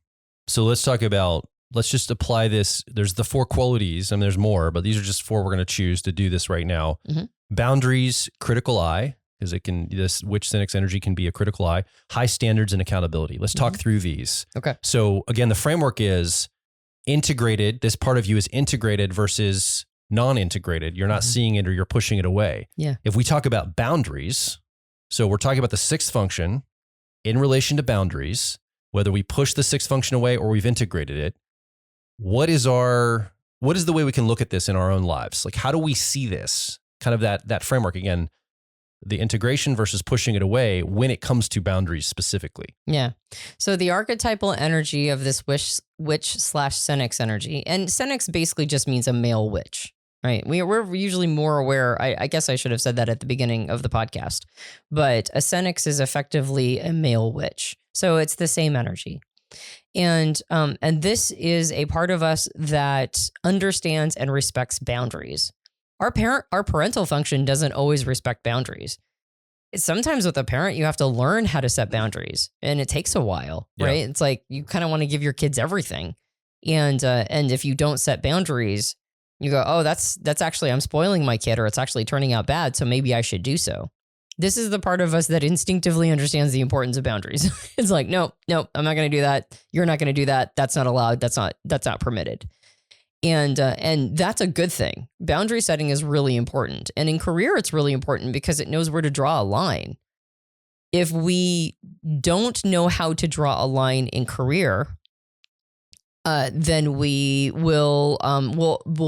Speaker 1: So let's just apply this. There's the 4 qualities, and there's more, but these are just 4 we're going to choose to do this right now. Mm-hmm. Boundaries, critical eye, because which Senex energy can be a critical eye, high standards and accountability. Let's talk through these. Okay. So again, the framework is integrated. This part of you is integrated versus non-integrated. You're not seeing it or you're pushing it away. Yeah. If we talk about boundaries, so we're talking about the sixth function in relation to boundaries, whether we push the sixth function away or we've integrated it, what is the way we can look at this in our own lives? Like, how do we see this? Kind of that framework again, the integration versus pushing it away when it comes to boundaries specifically.
Speaker 2: Yeah. So the archetypal energy of this witch/Senex energy, and Senex basically just means a male witch, right? We're usually more aware. I guess I should have said that at the beginning of the podcast, but a Senex is effectively a male witch. So it's the same energy. And this is a part of us that understands and respects boundaries. Our parental function doesn't always respect boundaries. Sometimes with a parent, you have to learn how to set boundaries, and it takes a while, right? It's like you kind of want to give your kids everything. And if you don't set boundaries, you go, oh, that's actually, I'm spoiling my kid, or it's actually turning out bad, so maybe I should do so. This is the part of us that instinctively understands the importance of boundaries. It's like, no, I'm not going to do that. You're not going to do that. That's not allowed. That's not permitted. And that's a good thing. Boundary setting is really important. And in career, it's really important because it knows where to draw a line. If we don't know how to draw a line in career, then we'll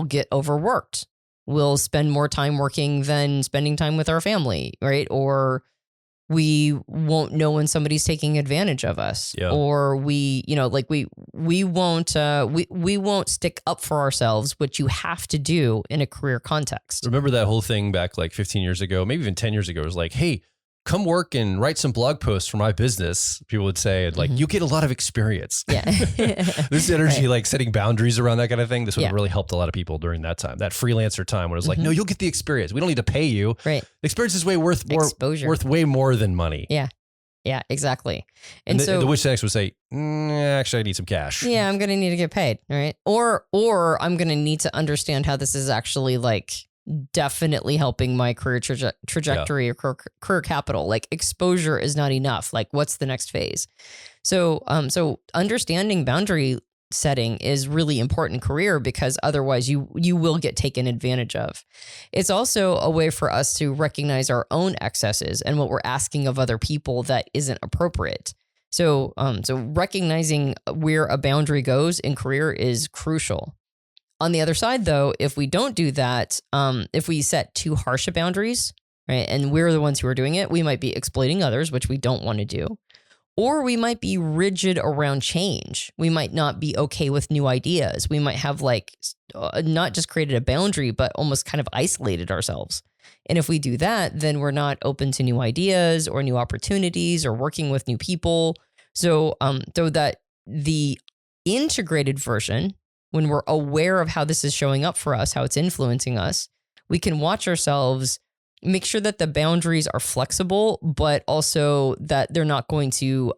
Speaker 2: get overworked. we'll spend more time working than spending time with our family, right? Or we won't know when somebody's taking advantage of us, or we won't stick up for ourselves, which you have to do in a career context.
Speaker 1: Remember that whole thing back like 15 years ago, maybe even 10 years ago, it was like, hey, come work and write some blog posts for my business. People would say, and like, you get a lot of experience.
Speaker 2: Yeah.
Speaker 1: This energy, like setting boundaries around that kind of thing. This would have really helped a lot of people during that time, that freelancer time when it was like, no, you'll get the experience. We don't need to pay you.
Speaker 2: Right.
Speaker 1: The experience is
Speaker 2: Exposure.
Speaker 1: worth way more than money.
Speaker 2: Yeah. Yeah, exactly.
Speaker 1: And so the witch Senex would say, actually, I need some cash.
Speaker 2: Yeah, I'm going to need to get paid. Right. Or I'm going to need to understand how this is actually like definitely helping my career trajectory or career capital. Like exposure is not enough. Like what's the next phase? So understanding boundary setting is really important career, because otherwise you will get taken advantage of. It's also a way for us to recognize our own excesses and what we're asking of other people that isn't appropriate. So recognizing where a boundary goes in career is crucial. On the other side, though, if we don't do that, if we set too harsh of boundaries, right, and we're the ones who are doing it, we might be exploiting others, which we don't want to do. Or we might be rigid around change. We might not be okay with new ideas. We might have like not just created a boundary, but almost kind of isolated ourselves. And if we do that, then we're not open to new ideas or new opportunities or working with new people. So that the integrated version, when we're aware of how this is showing up for us, how it's influencing us, we can watch ourselves, make sure that the boundaries are flexible, but also that they're not going to,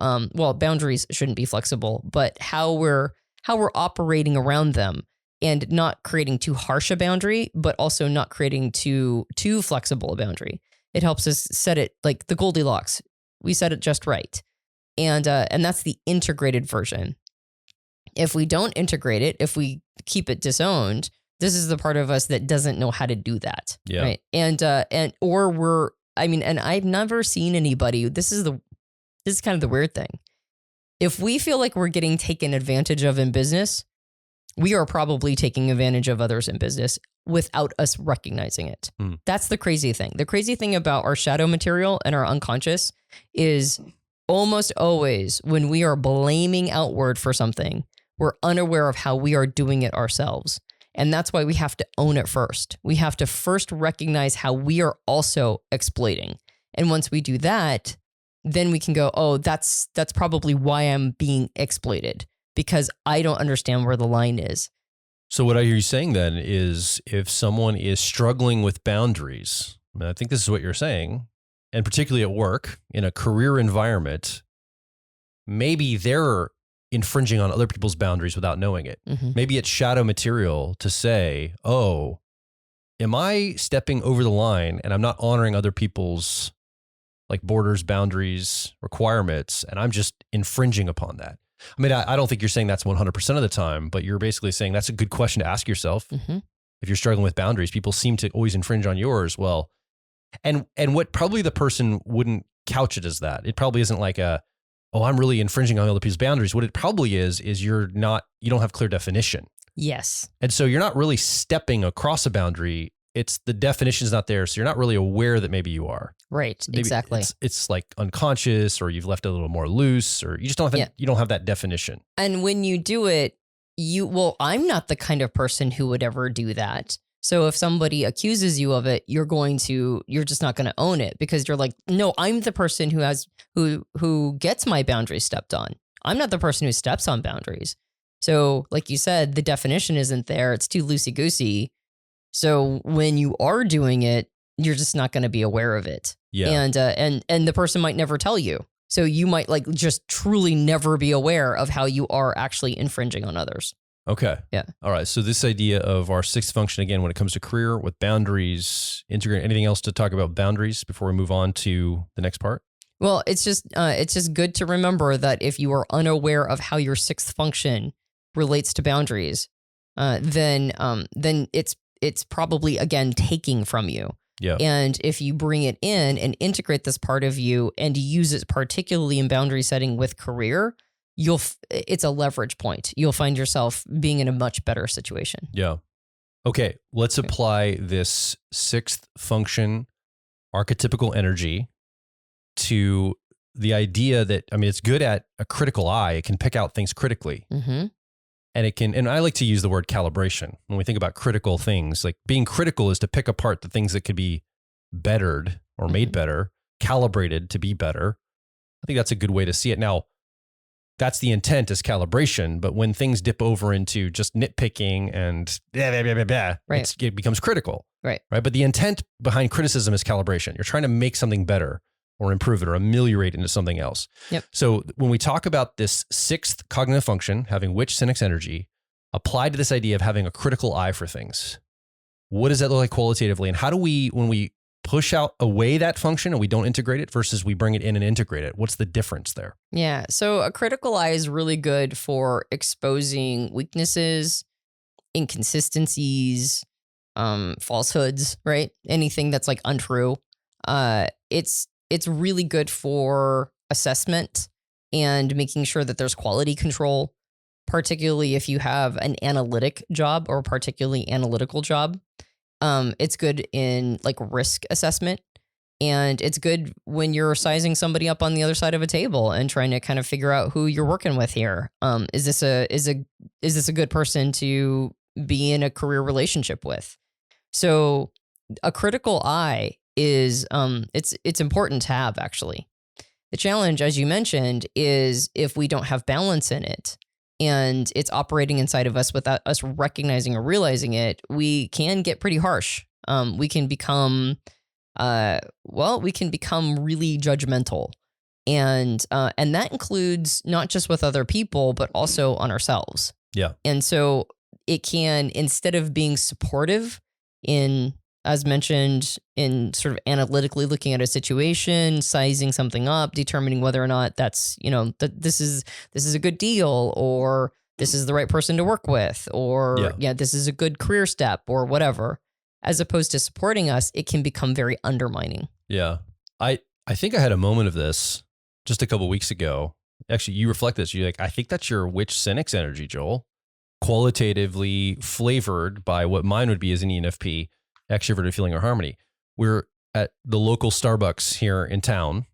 Speaker 2: boundaries shouldn't be flexible, but how we're operating around them, and not creating too harsh a boundary, but also not creating too flexible a boundary. It helps us set it like the Goldilocks. We set it just right. And that's the integrated version. If we don't integrate it, if we keep it disowned, this is the part of us that doesn't know how to do that.
Speaker 1: Yeah.
Speaker 2: Right. And I've never seen anybody, this is kind of the weird thing. If we feel like we're getting taken advantage of in business, we are probably taking advantage of others in business without us recognizing it. That's the crazy thing. The crazy thing about our shadow material and our unconscious is almost always when we are blaming outward for something, we're unaware of how we are doing it ourselves. And that's why we have to own it first. We have to first recognize how we are also exploiting. And once we do that, then we can go, oh, that's probably why I'm being exploited, because I don't understand where the line is.
Speaker 1: So what I hear you saying then is, if someone is struggling with boundaries, I think this is what you're saying, and particularly at work, in a career environment, maybe they're infringing on other people's boundaries without knowing it. Maybe it's shadow material to say, oh, am I stepping over the line and I'm not honoring other people's like borders, boundaries, requirements, and I'm just infringing upon that? I mean, I don't think you're saying that's 100% of the time, but you're basically saying that's a good question to ask yourself. If you're struggling with boundaries, people seem to always infringe on yours. Well, and what probably the person wouldn't couch it as that. It probably isn't like I'm really infringing on other people's boundaries. What it probably is you don't have clear definition.
Speaker 2: Yes.
Speaker 1: And so you're not really stepping across a boundary. It's the definition's not there. So you're not really aware that maybe you are.
Speaker 2: Right.
Speaker 1: Maybe
Speaker 2: exactly.
Speaker 1: It's like unconscious, or you've left it a little more loose, or you just don't have you don't have that definition.
Speaker 2: And when you do it, I'm not the kind of person who would ever do that. So if somebody accuses you of it, you're just not going to own it, because you're like, no, I'm the person who gets my boundaries stepped on. I'm not the person who steps on boundaries. So like you said, the definition isn't there. It's too loosey-goosey. So when you are doing it, you're just not going to be aware of it.
Speaker 1: Yeah.
Speaker 2: And the person might never tell you. So you might like just truly never be aware of how you are actually infringing on others.
Speaker 1: Okay.
Speaker 2: Yeah.
Speaker 1: All right. So this idea of our sixth function, again, when it comes to career with boundaries, integrate, anything else to talk about boundaries before we move on to the next part?
Speaker 2: Well, it's just good to remember that if you are unaware of how your sixth function relates to boundaries, then it's probably, again, taking from you.
Speaker 1: Yeah.
Speaker 2: And if you bring it in and integrate this part of you and use it particularly in boundary setting with career, it's a leverage point. You'll find yourself being in a much better situation.
Speaker 1: Yeah. Okay, let's apply this sixth function, archetypical energy, to the idea that, I mean, it's good at a critical eye. It can pick out things critically.
Speaker 2: Mm-hmm.
Speaker 1: And it can, and I like to use the word calibration when we think about critical things. Like being critical is to pick apart the things that could be bettered or made better, calibrated to be better. I think that's a good way to see it. Now, that's the intent is calibration, but when things dip over into just nitpicking and
Speaker 2: Right.
Speaker 1: it becomes critical.
Speaker 2: Right.
Speaker 1: Right. But the intent behind criticism is calibration. You're trying to make something better or improve it or ameliorate into something else.
Speaker 2: Yep.
Speaker 1: So when we talk about this sixth cognitive function, having which Senex energy, applied to this idea of having a critical eye for things, what does that look like qualitatively? And how do we, when we push out away that function and we don't integrate it versus we bring it in and integrate it, what's the difference there?
Speaker 2: Yeah. So a critical eye is really good for exposing weaknesses, inconsistencies, falsehoods, right? Anything that's like untrue. It's really good for assessment and making sure that there's quality control, particularly if you have an analytic job or a particularly analytical job. It's good in like risk assessment, and it's good when you're sizing somebody up on the other side of a table and trying to kind of figure out who you're working with here. Is this a good person to be in a career relationship with? So a critical eye is it's important to have, actually. The challenge, as you mentioned, is if we don't have balance in it and it's operating inside of us without us recognizing or realizing it, we can get pretty harsh. We can become really judgmental. And that includes not just with other people, but also on ourselves.
Speaker 1: Yeah.
Speaker 2: And so it can, instead of being supportive in, as mentioned, in sort of analytically looking at a situation, sizing something up, determining whether or not that's, that this is a good deal, or this is the right person to work with, or this is a good career step, or whatever. As opposed to supporting us, it can become very undermining.
Speaker 1: Yeah. I think I had a moment of this just a couple of weeks ago. Actually, you reflect this. You're like, I think that's your which Senex energy, Joel, qualitatively flavored by what mine would be as an ENFP, extroverted feeling or harmony. We're at the local Starbucks here in town,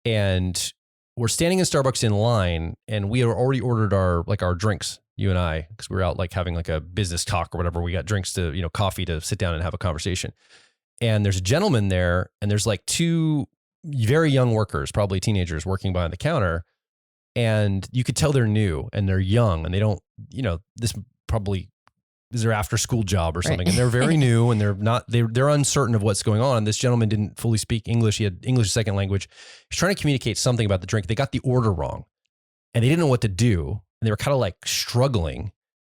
Speaker 1: and we're standing in Starbucks in line, and we had already ordered our drinks, you and I, because we were out like having like a business talk or whatever. We got drinks to, coffee to sit down and have a conversation. And there's a gentleman there, and there's like two very young workers, probably teenagers, working behind the counter. And you could tell they're new and they're young, and they don't, this probably is their after school job or something.
Speaker 2: Right.
Speaker 1: And they're very new, and they're uncertain of what's going on. This gentleman didn't fully speak English. He had English as second language. He's trying to communicate something about the drink. They got the order wrong, and they didn't know what to do. And they were kind of like struggling.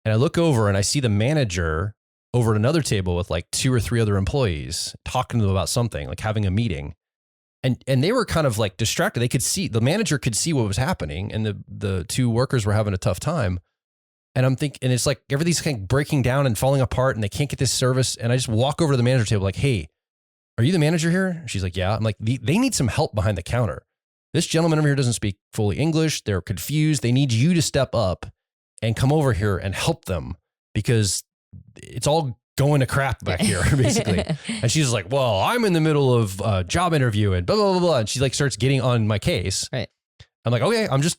Speaker 1: And I look over and I see the manager over at another table with like 2 or 3 other employees talking to them about something, like having a meeting. And they were kind of like distracted. They could see, the manager could see what was happening, and the 2 workers were having a tough time. And I'm thinking, and it's like everything's kind of breaking down and falling apart, and they can't get this service. And I just walk over to the manager table like, hey, are you the manager here? She's like, yeah. I'm like, they need some help behind the counter. This gentleman over here doesn't speak fully English. They're confused. They need you to step up and come over here and help them, because it's all going to crap back here, basically. And she's like, well, I'm in the middle of a job interview and blah, blah, blah, blah. And she like starts getting on my case.
Speaker 2: Right.
Speaker 1: I'm like, okay, I'm just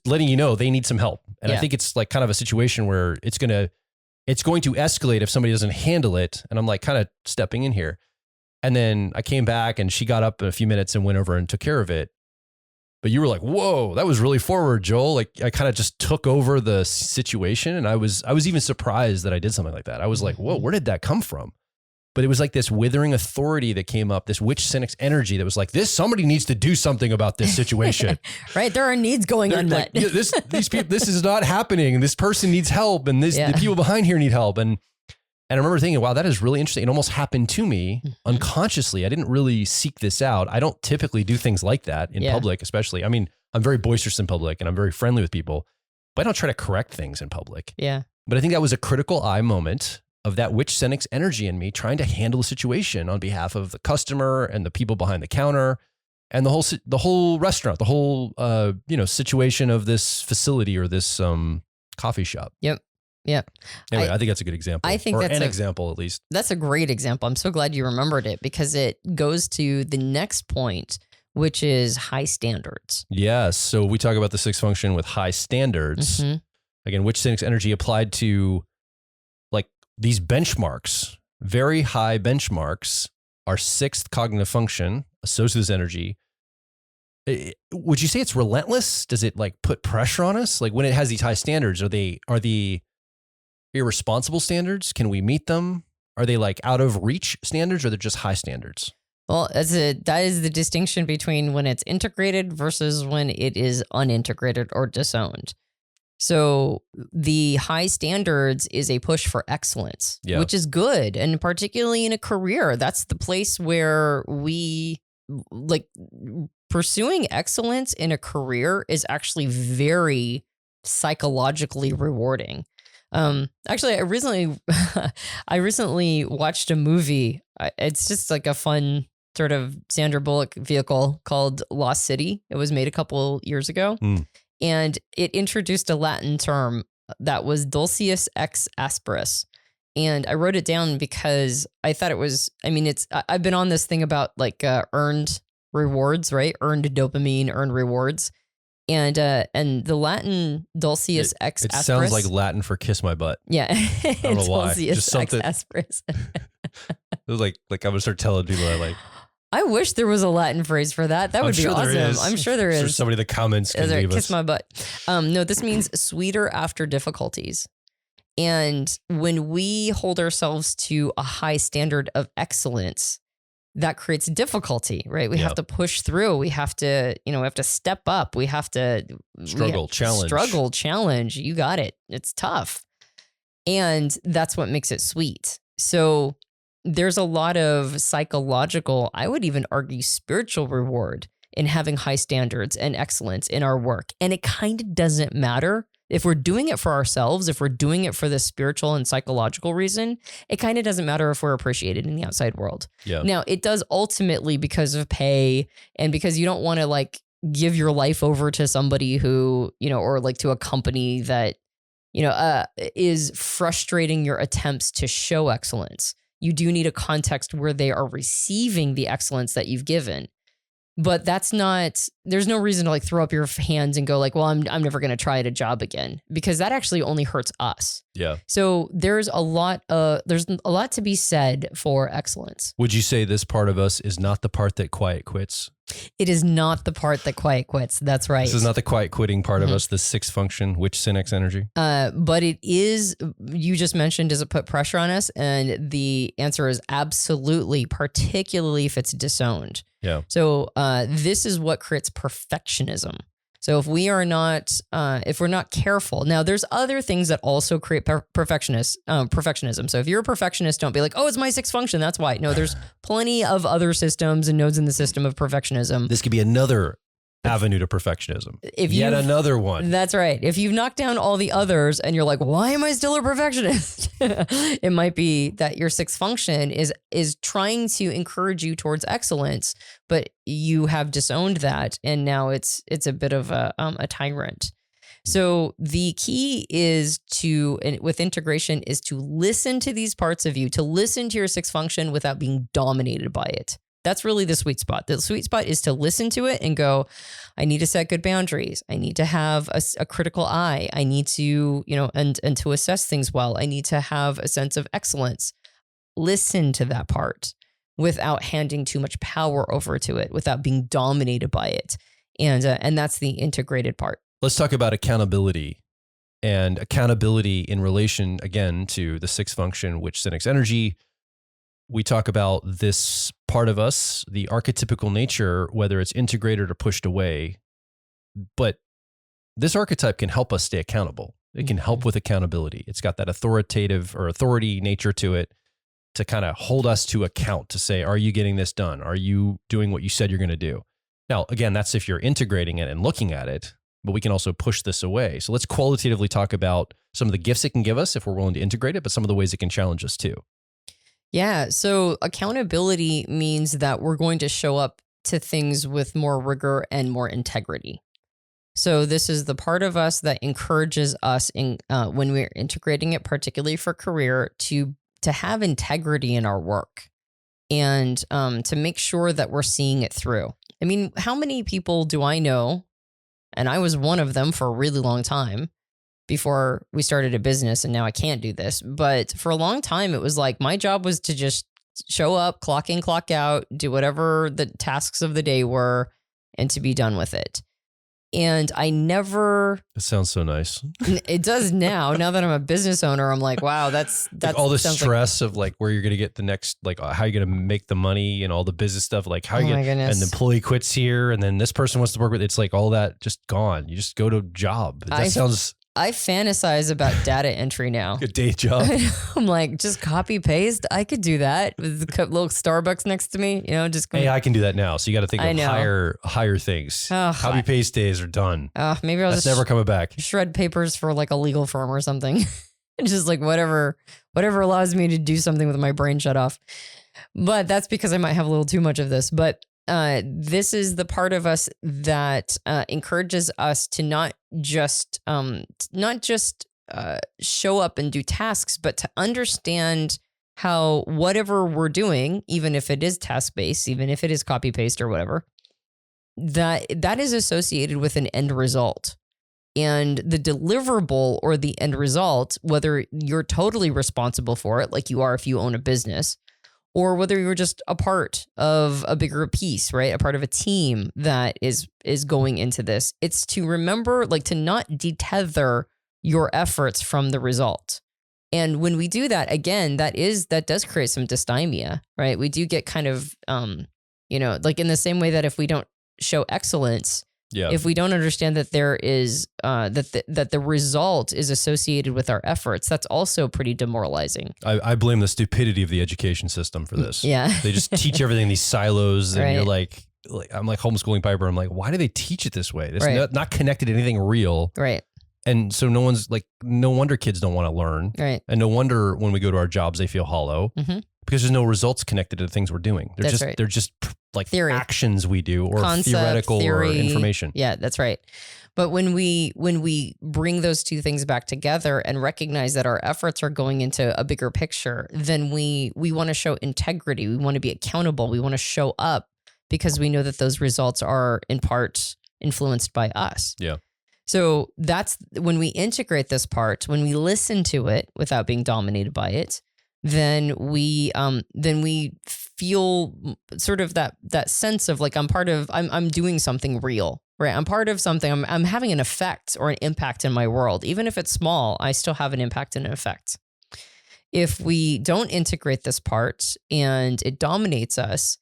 Speaker 1: letting you know they need some help. And I think it's like kind of a situation where it's going to escalate if somebody doesn't handle it. And I'm like kind of stepping in here. And then I came back, and she got up in a few minutes and went over and took care of it. But you were like, whoa, that was really forward, Joel. Like I kind of just took over the situation, and I was even surprised that I did something like that. I was like, whoa, where did that come from? But it was like this withering authority that came up, this witch Senex energy that was like, somebody needs to do something about this situation.
Speaker 2: Right. There are needs going unmet.
Speaker 1: Like, these people, this is not happening. This person needs help, and the people behind here need help. And I remember thinking, wow, that is really interesting. It almost happened to me unconsciously. I didn't really seek this out. I don't typically do things like that in public, especially. I mean, I'm very boisterous in public, and I'm very friendly with people, but I don't try to correct things in public.
Speaker 2: Yeah.
Speaker 1: But I think that was a critical eye moment of that witch Senex energy in me trying to handle the situation on behalf of the customer and the people behind the counter and the whole restaurant, the whole situation of this facility or this coffee shop.
Speaker 2: Yep. Yeah.
Speaker 1: Anyway, I think that's a good example.
Speaker 2: I think
Speaker 1: or
Speaker 2: that's
Speaker 1: an example at least.
Speaker 2: That's a great example. I'm so glad you remembered it because it goes to the next point, which is high standards.
Speaker 1: Yes. So we talk about the sixth function with high standards.
Speaker 2: Mm-hmm.
Speaker 1: Again, which Senex energy applied to like these benchmarks, very high benchmarks, our sixth cognitive function associated with this energy. Would you say it's relentless? Does it like put pressure on us? Like when it has these high standards, are the irresponsible standards? Can we meet them? Are they like out of reach standards or they're just high standards?
Speaker 2: Well, that is the distinction between when it's integrated versus when it is unintegrated or disowned. So the high standards is a push for excellence, which is good. And particularly in a career, that's the place where we like pursuing excellence in a career is actually very psychologically rewarding. Actually, I recently watched a movie. It's just like a fun sort of Sandra Bullock vehicle called Lost City. It was made a couple years ago. And it introduced a Latin term that was dulcius ex asperis. And I wrote it down because I thought it was, I've been on this thing about like earned rewards, right? Earned dopamine, earned rewards. And the Latin dulcius ex asperis.
Speaker 1: It sounds like Latin for kiss my butt.
Speaker 2: Yeah.
Speaker 1: I don't know why. Just something.
Speaker 2: Ex asperis.
Speaker 1: It was like I'm going to start telling people that like.
Speaker 2: I wish there was a Latin phrase for that. That would be awesome. I'm sure there is.
Speaker 1: There's somebody in the comments can leave us.
Speaker 2: Kiss my butt. No, this means sweeter after difficulties. And when we hold ourselves to a high standard of excellence, that creates difficulty, right? We have to push through. We have to, we have to step up. We have to challenge. You got it. It's tough. And that's what makes it sweet. So there's a lot of psychological, I would even argue spiritual reward in having high standards and excellence in our work. And it kind of doesn't matter if we're doing it for ourselves, if we're doing it for the spiritual and psychological reason, it kind of doesn't matter if we're appreciated in the outside world.
Speaker 1: Yeah.
Speaker 2: Now, it does ultimately because of pay and because you don't want to like give your life over to somebody who, or like to a company that, is frustrating your attempts to show excellence. You do need a context where they are receiving the excellence that you've given. But there's no reason to like throw up your hands and go like, well, I'm never going to try at a job again, because that actually only hurts us.
Speaker 1: Yeah.
Speaker 2: So there's a lot to be said for excellence.
Speaker 1: Would you say this part of us is not the part that quiet quits?
Speaker 2: It is not the part that quiet quits. That's right.
Speaker 1: This is not the quiet quitting part of us, the sixth function, which Senex energy?
Speaker 2: But it is, you just mentioned, does it put pressure on us? And the answer is absolutely, particularly if it's disowned.
Speaker 1: Yeah.
Speaker 2: So this is what creates perfectionism. So if we are not, if we're not careful, now there's other things that also create perfectionism. So if you're a perfectionist, don't be like, oh, it's my sixth function, that's why. No, there's plenty of other systems and nodes in the system of perfectionism.
Speaker 1: This could be another avenue to perfectionism. Yet another one.
Speaker 2: That's right. If you've knocked down all the others and you're like, why am I still a perfectionist? It might be that your sixth function is trying to encourage you towards excellence, but you have disowned that, and now it's a bit of a tyrant. So the key is with integration is to listen to these parts of you, to listen to your sixth function without being dominated by it. That's really the sweet spot. The sweet spot is to listen to it and go, I need to set good boundaries. I need to have a critical eye. I need to, and to assess things well. I need to have a sense of excellence. Listen to that part without handing too much power over to it, without being dominated by it. And that's the integrated part.
Speaker 1: Let's talk about accountability, and accountability in relation, again, to the sixth function, which Senex energy. We talk about this part of us, the archetypical nature, whether it's integrated or pushed away. But this archetype can help us stay accountable. It can help with accountability. It's got that authoritative or authority nature to it to kind of hold us to account, to say, are you getting this done? Are you doing what you said you're going to do? Now, again, that's if you're integrating it and looking at it, but we can also push this away. So let's qualitatively talk about some of the gifts it can give us if we're willing to integrate it, but some of the ways it can challenge us too.
Speaker 2: Yeah. So accountability means that we're going to show up to things with more rigor and more integrity. So this is the part of us that encourages us in when we're integrating it, particularly for career, to have integrity in our work and to make sure that we're seeing it through. I mean, how many people do I know? And I was one of them for a really long time before we started a business, and now I can't do this. But for a long time, it was like my job was to just show up, clock in, clock out, do whatever the tasks of the day were, and to be done with it. And I never.
Speaker 1: It sounds so nice.
Speaker 2: It does now. Now that I'm a business owner, I'm like, wow, that's
Speaker 1: like all the stress of like where you're going to get the next, like how you're going to make the money and all the business stuff. Like how you get, and the employee quits here, and then this person wants to work with. It's like all that just gone. You just go to a job. That sounds.
Speaker 2: I fantasize about data entry now.
Speaker 1: A day job.
Speaker 2: I'm like, just copy paste. I could do that with a little Starbucks next to me. You know, just
Speaker 1: hey, I can do that now. So you got to think of higher things. Copy paste days are done.
Speaker 2: Maybe I'll
Speaker 1: That's
Speaker 2: just
Speaker 1: never coming back.
Speaker 2: Shred papers for like a legal firm or something. Just like whatever allows me to do something with my brain shut off. But that's because I might have a little too much of this. But this is the part of us that encourages us to not just show up and do tasks, but to understand how whatever we're doing, even if it is task based, even if it is copy paste or whatever, that is associated with an end result. And the deliverable or the end result, whether you're totally responsible for it, like you are if you own a business, or whether you're just a part of a bigger piece, right? A part of a team that is going into this. It's to remember, like, to not detether your efforts from the result. And when we do that, again, that does create some dysthymia, right? We do get kind of, like in the same way that if we don't show excellence, if we don't understand that there is that the result is associated with our efforts, that's also pretty demoralizing.
Speaker 1: I blame the stupidity of the education system for this.
Speaker 2: Yeah,
Speaker 1: they just teach everything in these silos, and you're like I'm like homeschooling Piper. I'm like, why do they teach it this way? It's not connected to anything real,
Speaker 2: right?
Speaker 1: And so no wonder kids don't want to learn,
Speaker 2: right?
Speaker 1: And no wonder when we go to our jobs they feel hollow because there's no results connected to the things we're doing. They're just like theory. Actions we do or concept, theoretical theory, or information.
Speaker 2: Yeah, that's right. But when we bring those two things back together and recognize that our efforts are going into a bigger picture, then we want to show integrity. We want to be accountable. We want to show up because we know that those results are in part influenced by us.
Speaker 1: Yeah.
Speaker 2: So that's when we integrate this part, when we listen to it without being dominated by it, then we feel sort of that sense of like I'm doing something real, right? I'm part of something. I'm having an effect or an impact in my world. Even if it's small, I still have an impact and an effect. If we don't integrate this part and it dominates us,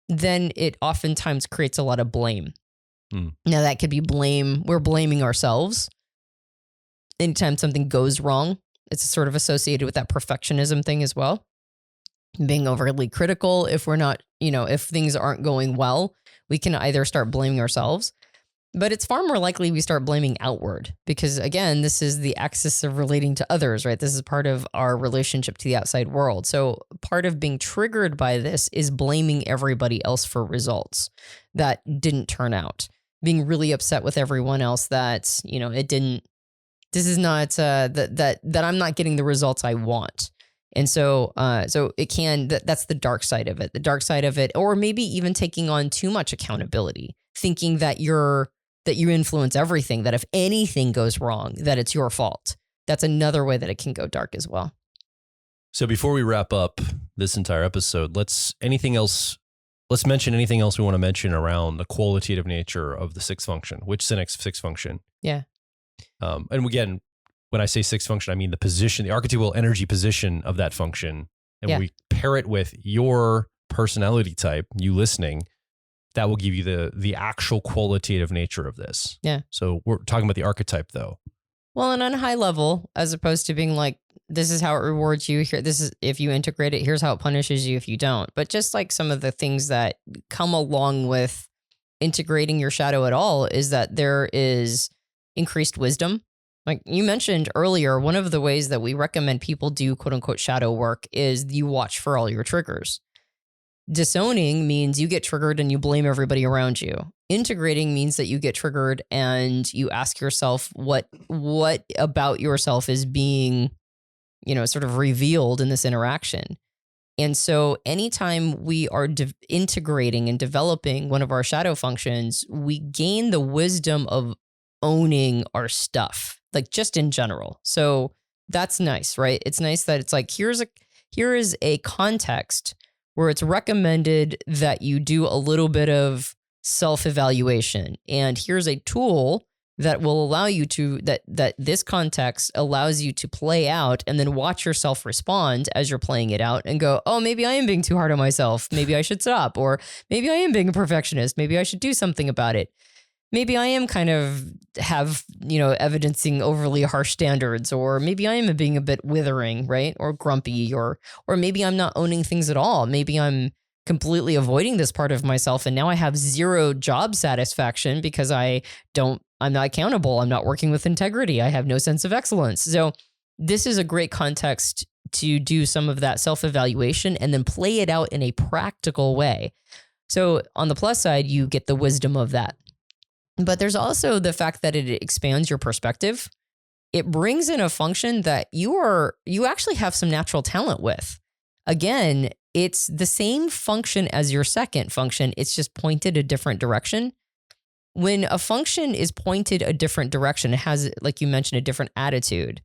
Speaker 2: then it oftentimes creates a lot of blame. Now that could be blame. We're blaming ourselves. Anytime something goes wrong, it's sort of associated with that perfectionism thing as well. Being overly critical. If we're not, if things aren't going well, we can either start blaming ourselves, but it's far more likely we start blaming outward because again, this is the axis of relating to others, right? This is part of our relationship to the outside world. So part of being triggered by this is blaming everybody else for results that didn't turn out. Being really upset with everyone else that, it didn't, this is not, that I'm not getting the results I want. And so it can, that's the dark side of it, or maybe even taking on too much accountability, thinking that you influence everything, that if anything goes wrong, that it's your fault. That's another way that it can go dark as well.
Speaker 1: So before we wrap up this entire episode, let's mention anything else we want to mention around the qualitative nature of the sixth function, which Senex sixth function.
Speaker 2: Yeah.
Speaker 1: And again, when I say sixth function, I mean the position, the archetypal energy position of that function. And we pair it with your personality type, you listening, that will give you the actual qualitative nature of this.
Speaker 2: Yeah.
Speaker 1: So we're talking about the archetype though.
Speaker 2: Well, and on a high level, as opposed to being like, this is how it rewards you. Here, this is if you integrate it. Here's how it punishes you if you don't. But just like some of the things that come along with integrating your shadow at all is that there is increased wisdom. Like you mentioned earlier, one of the ways that we recommend people do quote unquote shadow work is you watch for all your triggers. Disowning means you get triggered and you blame everybody around you. Integrating means that you get triggered and you ask yourself what about yourself is being, sort of revealed in this interaction. And so anytime we are integrating and developing one of our shadow functions, we gain the wisdom of owning our stuff, like just in general. So that's nice, right? It's nice that it's like, here is a context where it's recommended that you do a little bit of self-evaluation. And here's a tool that will allow you to, that this context allows you to play out and then watch yourself respond as you're playing it out and go, oh, maybe I am being too hard on myself. Maybe I should stop. Or maybe I am being a perfectionist. Maybe I should do something about it. Maybe I am kind of evidencing overly harsh standards, or maybe I am being a bit withering, right? Or grumpy, or maybe I'm not owning things at all. Maybe I'm completely avoiding this part of myself. And now I have zero job satisfaction because I'm not accountable. I'm not working with integrity. I have no sense of excellence. So this is a great context to do some of that self-evaluation and then play it out in a practical way. So on the plus side, you get the wisdom of that. But there's also the fact that it expands your perspective. It brings in a function that you actually have some natural talent with. Again, it's the same function as your second function. It's just pointed a different direction. When a function is pointed a different direction, it has, like you mentioned, a different attitude.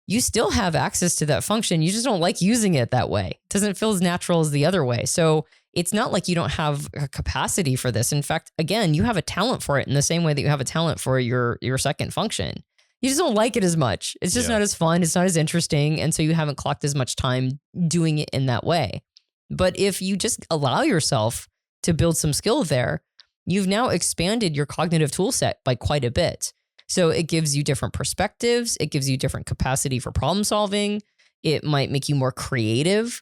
Speaker 2: You still have access to that function. You just don't like using it that way. It doesn't feel as natural as the other way. So it's not like you don't have a capacity for this. In fact, again, you have a talent for it in the same way that you have a talent for your second function. You just don't like it as much. It's just not as fun. It's not as interesting. And so you haven't clocked as much time doing it in that way. But if you just allow yourself to build some skill there, you've now expanded your cognitive tool set by quite a bit. So it gives you different perspectives. It gives you different capacity for problem solving. It might make you more creative.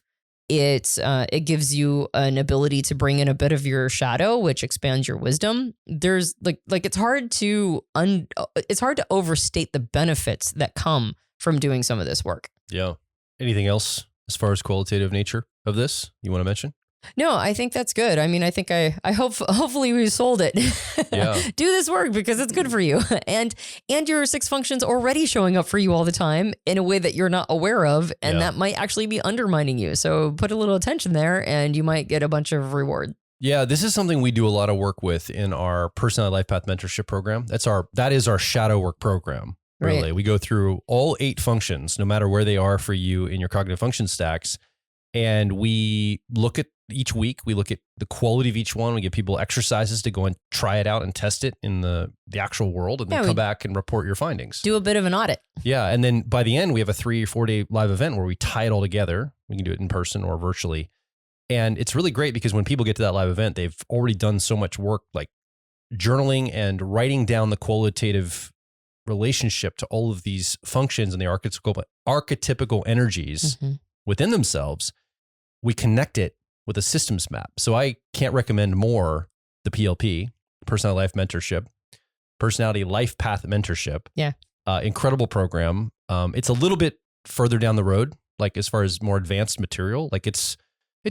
Speaker 2: It gives you an ability to bring in a bit of your shadow, which expands your wisdom. There's like it's hard to overstate the benefits that come from doing some of this work.
Speaker 1: Yeah. Anything else as far as qualitative nature of this you want to mention?
Speaker 2: No, I think that's good. I mean, I think I hopefully we sold it.
Speaker 1: Yeah.
Speaker 2: Do this work because it's good for you. And your six functions already showing up for you all the time in a way that you're not aware of. And that might actually be undermining you. So put a little attention there and you might get a bunch of reward.
Speaker 1: Yeah, this is something we do a lot of work with in our Personality Life Path Mentorship program. That is our shadow work program. Really. Right. We go through all 8 functions, no matter where they are for you in your cognitive function stacks. And we look at each week, we look at the quality of each one. We give people exercises to go and try it out and test it in the actual world, and then come back and report your findings.
Speaker 2: Do a bit of an audit.
Speaker 1: Yeah. And then by the end, we have a 3 or 4 day live event where we tie it all together. We can do it in person or virtually. And it's really great because when people get to that live event, they've already done so much work, like journaling and writing down the qualitative relationship to all of these functions and the archetypical energies within themselves. We connect it with a systems map. So I can't recommend more the PLP, Personality Life Mentorship, Personality Life Path Mentorship.
Speaker 2: Yeah.
Speaker 1: Incredible program. It's a little bit further down the road, like as far as more advanced material. Like it's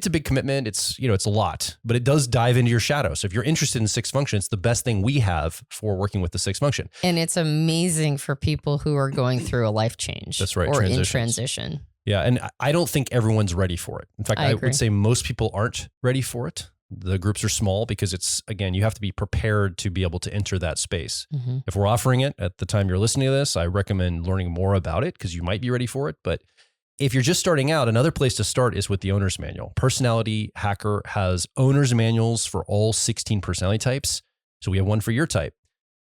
Speaker 1: a big commitment. It's a lot, but it does dive into your shadow. So if you're interested in 6 functions, it's the best thing we have for working with the 6 function.
Speaker 2: And it's amazing for people who are going through a life change.
Speaker 1: That's right.
Speaker 2: Or in transition.
Speaker 1: Yeah. And I don't think everyone's ready for it. In fact, I would say most people aren't ready for it. The groups are small because you have to be prepared to be able to enter that space. Mm-hmm. If we're offering it at the time you're listening to this, I recommend learning more about it because you might be ready for it. But if you're just starting out, another place to start is with the owner's manual. Personality Hacker has owner's manuals for all 16 personality types. So we have one for your type.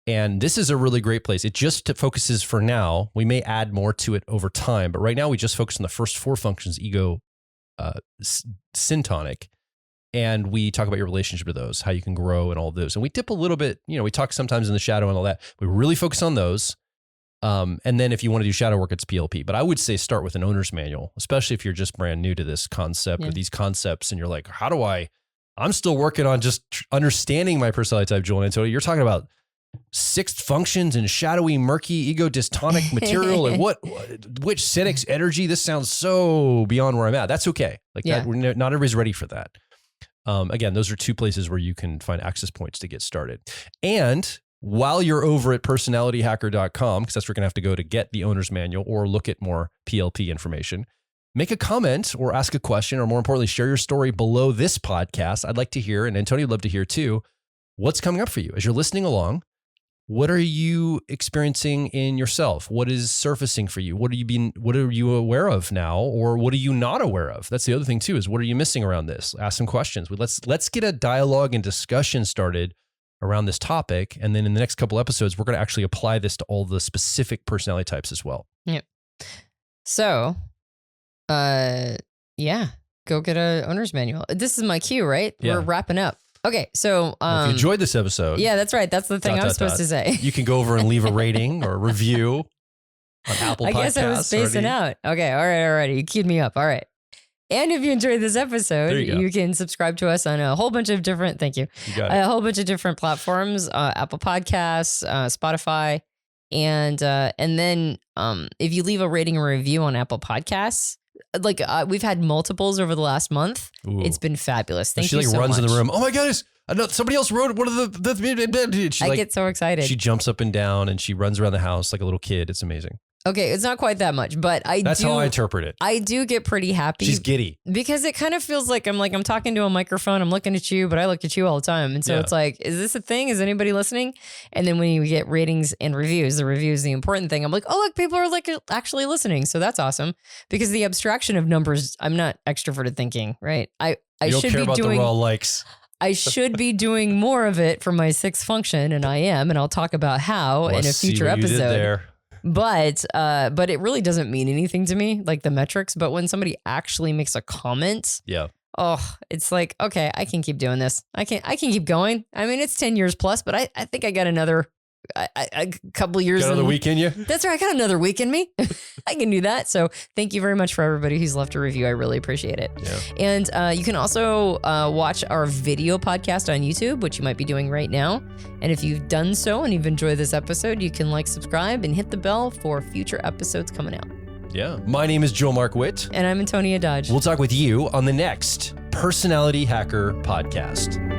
Speaker 1: And this is a really great place. It just focuses for now. We may add more to it over time, but right now we just focus on the first 4 functions, ego, syntonic. And we talk about your relationship to those, how you can grow and all of those. And we dip a little bit, we talk sometimes in the shadow and all that. We really focus on those. And then if you want to do shadow work, it's PLP. But I would say start with an owner's manual, especially if you're just brand new to this concept or these concepts. And you're like, I'm still working on just understanding my personality type, Joel and Antonia. You're talking about 6th functions and shadowy, murky, ego dystonic material and which Senex energy. This sounds so beyond where I'm at. That's okay. That, not everybody's ready for that. Again, those are two places where you can find access points to get started. And while you're over at personalityhacker.com, because that's where you're going to have to go to get the owner's manual or look at more PLP information, make a comment or ask a question, or more importantly, share your story below this podcast. I'd like to hear, and Antonia would love to hear too, what's coming up for you as you're listening along. What are you experiencing in yourself? What is surfacing for you? What are you aware of now, or what are you not aware of? That's the other thing too, is what are you missing around this? Ask some questions. Let's get a dialogue and discussion started around this topic. And then in the next couple episodes, we're going to actually apply this to all the specific personality types as well.
Speaker 2: Yep. So, yeah, go get a owner's manual. This is my cue, right?
Speaker 1: Yeah.
Speaker 2: We're wrapping up. Okay, so
Speaker 1: if you enjoyed this episode,
Speaker 2: yeah, that's right. That's the thing I'm supposed to say.
Speaker 1: You can go over and leave a rating or a review on Apple Podcasts.
Speaker 2: I guess I was spacing out. Okay, all right. You queued me up. All right. And if you enjoyed this episode, you can subscribe to us on a whole bunch of different, thank you.
Speaker 1: You got it.
Speaker 2: A whole bunch of different platforms, Apple Podcasts, Spotify, and then if you leave a rating or review on Apple Podcasts, like we've had multiples over the last month.
Speaker 1: Ooh.
Speaker 2: It's been fabulous. Thank you
Speaker 1: so much. She runs in the room. Oh my goodness. Somebody else wrote one of the
Speaker 2: I get so excited.
Speaker 1: She jumps up and down and she runs around the house like a little kid. It's amazing.
Speaker 2: Okay, it's not quite that much, but
Speaker 1: that's how I interpret it.
Speaker 2: I do get pretty happy.
Speaker 1: She's giddy.
Speaker 2: Because it kind of feels like I'm talking to a microphone. I'm looking at you, but I look at you all the time. And so it's like, is this a thing? Is anybody listening? And then when you get ratings and reviews, the review is the important thing. I'm like, oh, look, people are like actually listening. So that's awesome. Because the abstraction of numbers, I'm not extroverted thinking, right? I
Speaker 1: don't
Speaker 2: should
Speaker 1: care
Speaker 2: be
Speaker 1: about
Speaker 2: doing
Speaker 1: the raw likes.
Speaker 2: I should be doing more of it for my sixth function, and I am, and I'll talk about how in a future episode. But it really doesn't mean anything to me, like the metrics. But when somebody actually makes a comment, it's like, okay, I can keep doing this. I can keep going. I mean, it's 10 years plus, but I think I got another a couple years.
Speaker 1: Got another week in you?
Speaker 2: That's right. I got another week in me. I can do that. So thank you very much for everybody who's left a review. I really appreciate it.
Speaker 1: Yeah.
Speaker 2: And you can also watch our video podcast on YouTube, which you might be doing right now. And if you've done so and you've enjoyed this episode, you can subscribe, and hit the bell for future episodes coming out.
Speaker 1: Yeah. My name is Joe Mark Witt.
Speaker 2: And I'm Antonia Dodge.
Speaker 1: We'll talk with you on the next Personality Hacker podcast.